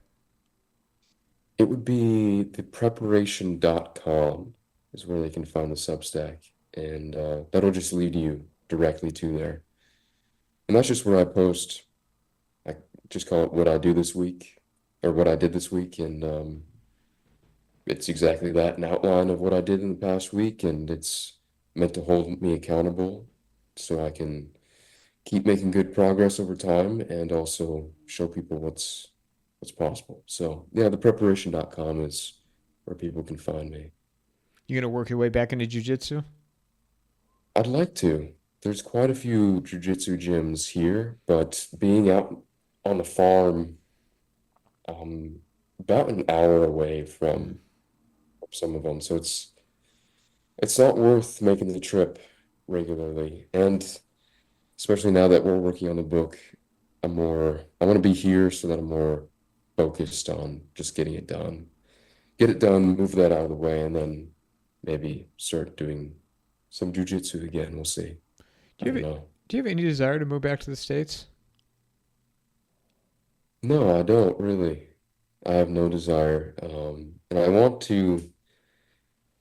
B: It would be the preparation.com is where they can find the Substack, and that'll just lead you directly to there. And that's just where I post. I just call it what I do this week or what I did this week, and it's exactly that, an outline of what I did in the past week, and it's meant to hold me accountable so I can keep making good progress over time and also show people what's possible. So yeah, the preparation.com is where people can find me.
A: You gonna work your way back into jujitsu?
B: I'd like to. There's quite a few jujitsu gyms here, but being out on the farm, about an hour away
A: Mm.
B: from some of them, so it's not worth making the trip regularly. And especially now that we're working on the book, I want to be here so that I'm more focused on just getting it done. Get it done, move that out of the way, and then maybe start doing some jujitsu again. We'll see.
A: Do
B: I
A: you
B: don't
A: have
B: know.
A: Do you have any desire to move back to the states?
B: No, I don't really. I have no desire. And I want to,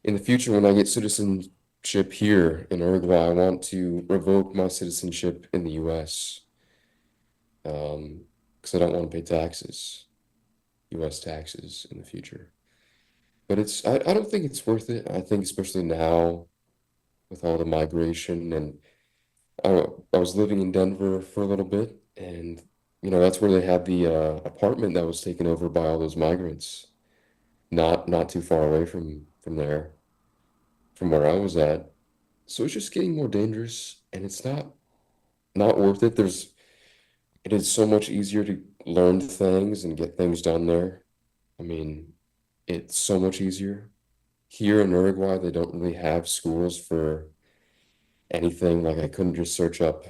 B: in the future, when I get citizenship here in Uruguay, I want to revoke my citizenship in the US, because I don't want to pay taxes, US taxes in the future. But I don't think it's worth it. I think especially now with all the migration and I was living in Denver for a little bit, and that's where they had the apartment that was taken over by all those migrants, not too far away from there, from where I was at. So it's just getting more dangerous, and it's not worth it. It is so much easier to learn things and get things done there. I mean, it's so much easier. Here in Uruguay, they don't really have schools for anything. Like I couldn't just search up.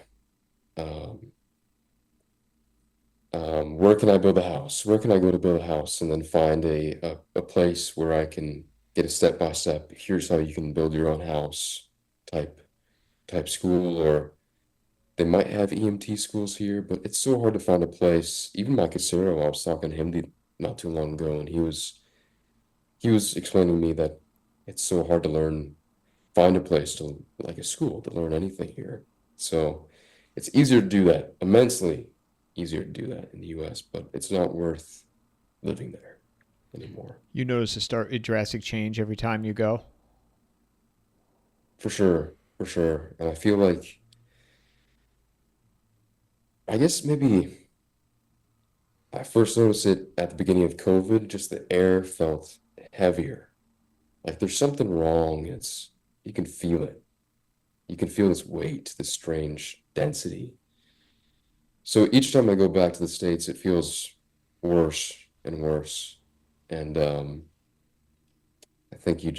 B: Um, where can I build a house? Where can I go to build a house? And then find a place where I can get a step by step. Here's how you can build your own house type type school. Or they might have EMT schools here, but it's so hard to find a place. Even my casero, I was talking to him not too long ago, and he was explaining to me that it's so hard to find a place to like a school to learn anything here. So it's easier to do that, immensely easier to do that in the US, but it's not worth living there anymore.
A: You notice a drastic change every time you go.
B: For sure, for sure. And I feel like, I guess maybe I first noticed it at the beginning of COVID, just the air felt heavier. Like there's something wrong. You can feel it. You can feel this weight, this strange density. So each time I go back to the States, it feels worse and worse. And I think you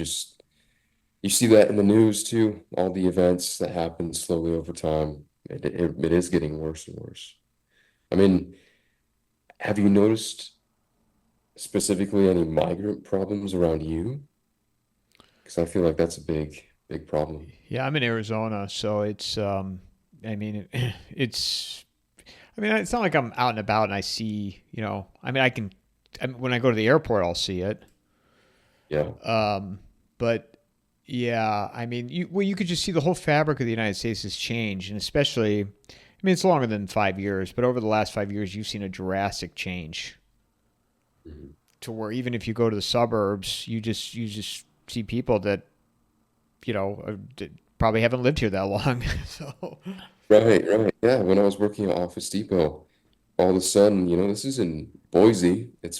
B: see that in the news too, all the events that happen slowly over time. It is getting worse and worse. I mean, have you noticed specifically any migrant problems around you? Because I feel like that's a big problem.
A: Yeah, I'm in Arizona, so I mean, it's. I mean, it's not like I'm out and about and I see. I mean, when I go to the airport, I'll see it.
B: Yeah.
A: But yeah, I mean, you could just see the whole fabric of the United States has changed, and especially, I mean, it's longer than 5 years, but over the last 5 years, you've seen a drastic change.
B: Mhm.
A: to where even if you go to the suburbs, you just see people that probably haven't lived here that long. So
B: Right, right. Yeah, when I was working at Office Depot, all of a sudden, this is in Boise. It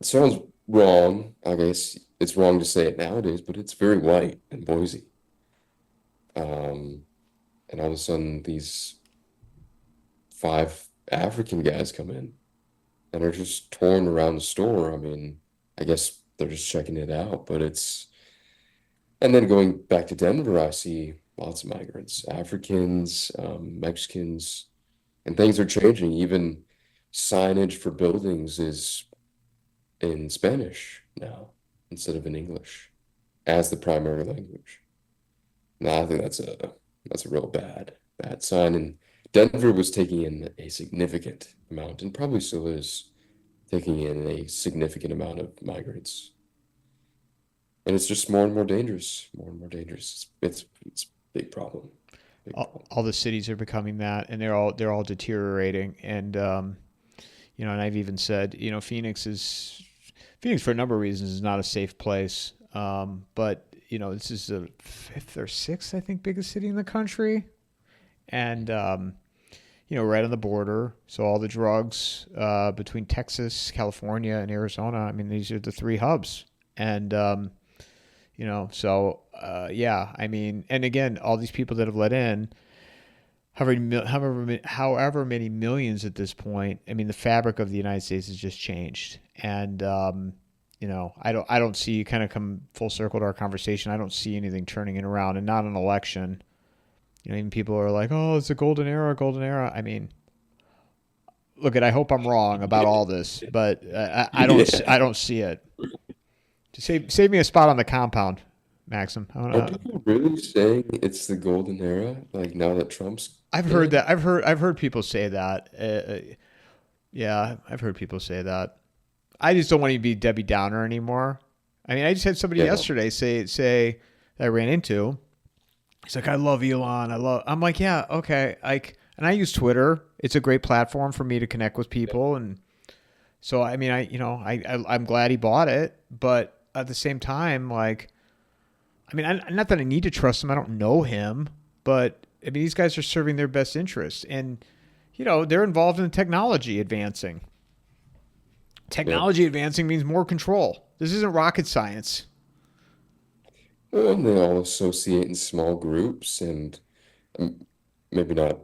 B: sounds wrong. I guess it's wrong to say it nowadays, but it's very white in Boise. Um, and all of a sudden, these five African guys come in and are just touring around the store. I mean, I guess they're just checking it out, but and then going back to Denver, I see lots of migrants, Africans, Mexicans, and things are changing. Even signage for buildings is in Spanish now instead of in English as the primary language. Now, I think that's a real bad sign. And Denver was taking in a significant amount, and probably still is taking in a significant amount of migrants. And it's just more and more dangerous, more and more dangerous. It's a big problem, big problem.
A: all the cities are becoming that, and they're all deteriorating. And and I've even said, Phoenix for a number of reasons is not a safe place. But this is the fifth or sixth, I think, biggest city in the country, and right on the border. So all the drugs between Texas, California, and Arizona. I mean, these are the three hubs, and yeah. I mean, and again, all these people that have let in, however many millions at this point. I mean, the fabric of the United States has just changed, and I don't see, kind of come full circle to our conversation. I don't see anything turning it around, and not an election. Even people are like, "Oh, it's a golden era, golden era." I mean, look, I hope I'm wrong about all this, but I don't,
B: Yeah.
A: I don't see it. Just save me a spot on the compound, Maxim.
B: Are people really saying it's the golden era? Like now that Trump's
A: I've heard
B: in?
A: that. I've heard people say that. Yeah, I've heard people say that. I just don't want to be Debbie Downer anymore. I mean, I just had somebody
B: Yeah.
A: yesterday say that I ran into. He's like, I love Elon. I'm like, yeah, okay. And I use Twitter. It's a great platform for me to connect with people, and so I mean, I'm glad he bought it, but at the same time, like, I mean, not that I need to trust him. I don't know him, but I mean, these guys are serving their best interests, and they're involved in technology advancing.
B: Yeah.
A: Technology advancing means more control. This isn't rocket science.
B: Well, and they all associate in small groups, and um, maybe not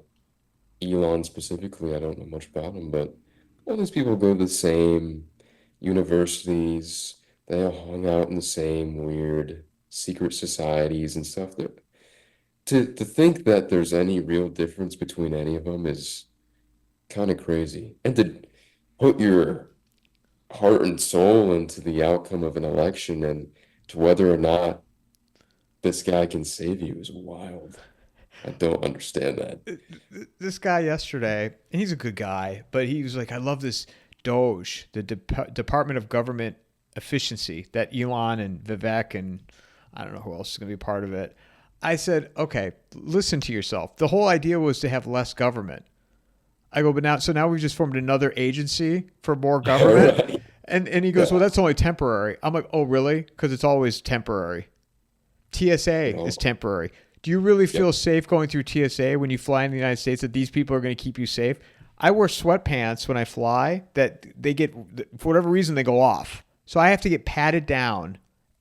B: Elon specifically. I don't know much about him, but all these people go to the same universities. They all hung out in the same weird secret societies and stuff. To think that there's any real difference between any of them is kind of crazy. And to put your heart and soul into the outcome of an election and to whether or not this guy can save you is wild. I don't understand that.
A: This guy yesterday, and he's a good guy, but he was like, I love this Doge, the Department of Government Efficiency, that Elon and Vivek and I don't know who else is going to be part of it. I said, okay, listen to yourself. The whole idea was to have less government. I go, but now we've just formed another agency for more government.
B: Right.
A: And he goes, well,
B: Yeah.
A: that's only temporary. I'm like, oh, really? Because it's always temporary. TSA
B: No.
A: is temporary. Do you really
B: Yep.
A: feel safe going through TSA when you fly in the United States, that these people are going to keep you safe? I wear sweatpants when I fly that they get, for whatever reason, they go off. So I have to get patted down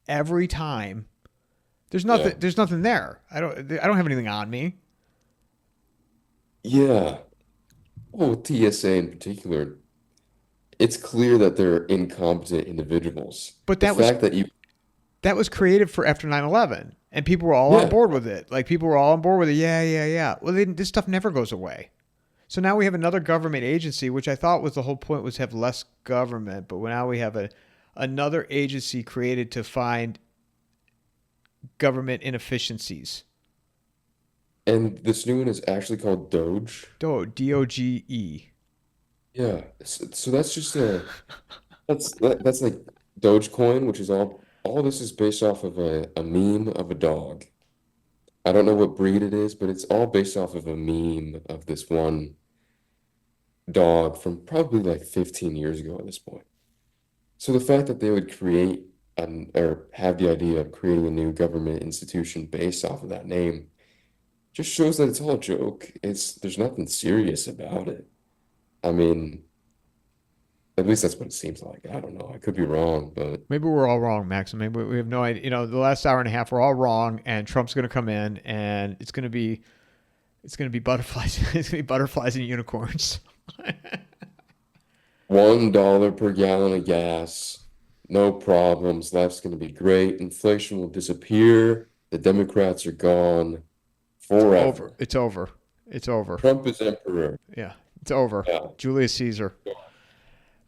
A: every time. There's
B: Yeah.
A: nothing. There's nothing there. I don't have anything on me.
B: Yeah. Well, with TSA in particular, it's clear that they're incompetent individuals.
A: But
B: The
A: that was
B: fact that you,
A: that was created for after 9/11, and people were all on
B: yeah,
A: board with it. Like, people were all on board with it. Yeah, yeah, yeah. Well, this stuff never goes away. So now we have another government agency, which I thought was the whole point, was have less government. But now we have another agency created to find government inefficiencies.
B: and this new one is actually called Doge.
A: Doge.
B: Yeah. So that's just that's like Dogecoin, which is all this is based off of a meme of a dog. I don't know what breed it is, but it's all based off of a meme of this one dog from probably like 15 years ago at this point. So the fact that they would create or have the idea of creating a new government institution based off of that name just shows that it's all a joke. There's nothing serious about it. I mean, at least that's what it seems like. I don't know. I could be wrong, but
A: Maybe we're all wrong, Max. Maybe we have no idea. You know, the last hour and a half, we're all wrong, and Trump's going to come in, and it's going to be butterflies. It's going to be butterflies and unicorns.
B: $1 per gallon of gas, no problems. Life's going to be great. Inflation will disappear. The Democrats are gone
A: Over.
B: forever.
A: It's over. It's over.
B: Trump is emperor.
A: Yeah, it's over.
B: Yeah.
A: Julius Caesar.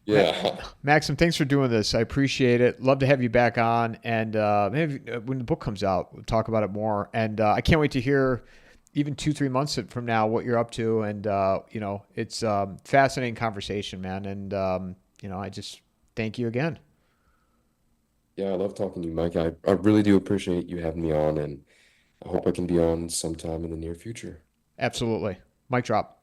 B: Yeah.
A: Maxim, thanks for doing this. I appreciate it. Love to have you back on. And maybe when the book comes out, we'll talk about it more. And I can't wait to hear even 2-3 months from now what you're up to. And, you know, it's fascinating conversation, man. And, you know, I just thank you again.
B: Yeah, I love talking to you, Mike. I really do appreciate you having me on, and I hope I can be on sometime in the near future.
A: Absolutely. Mic drop.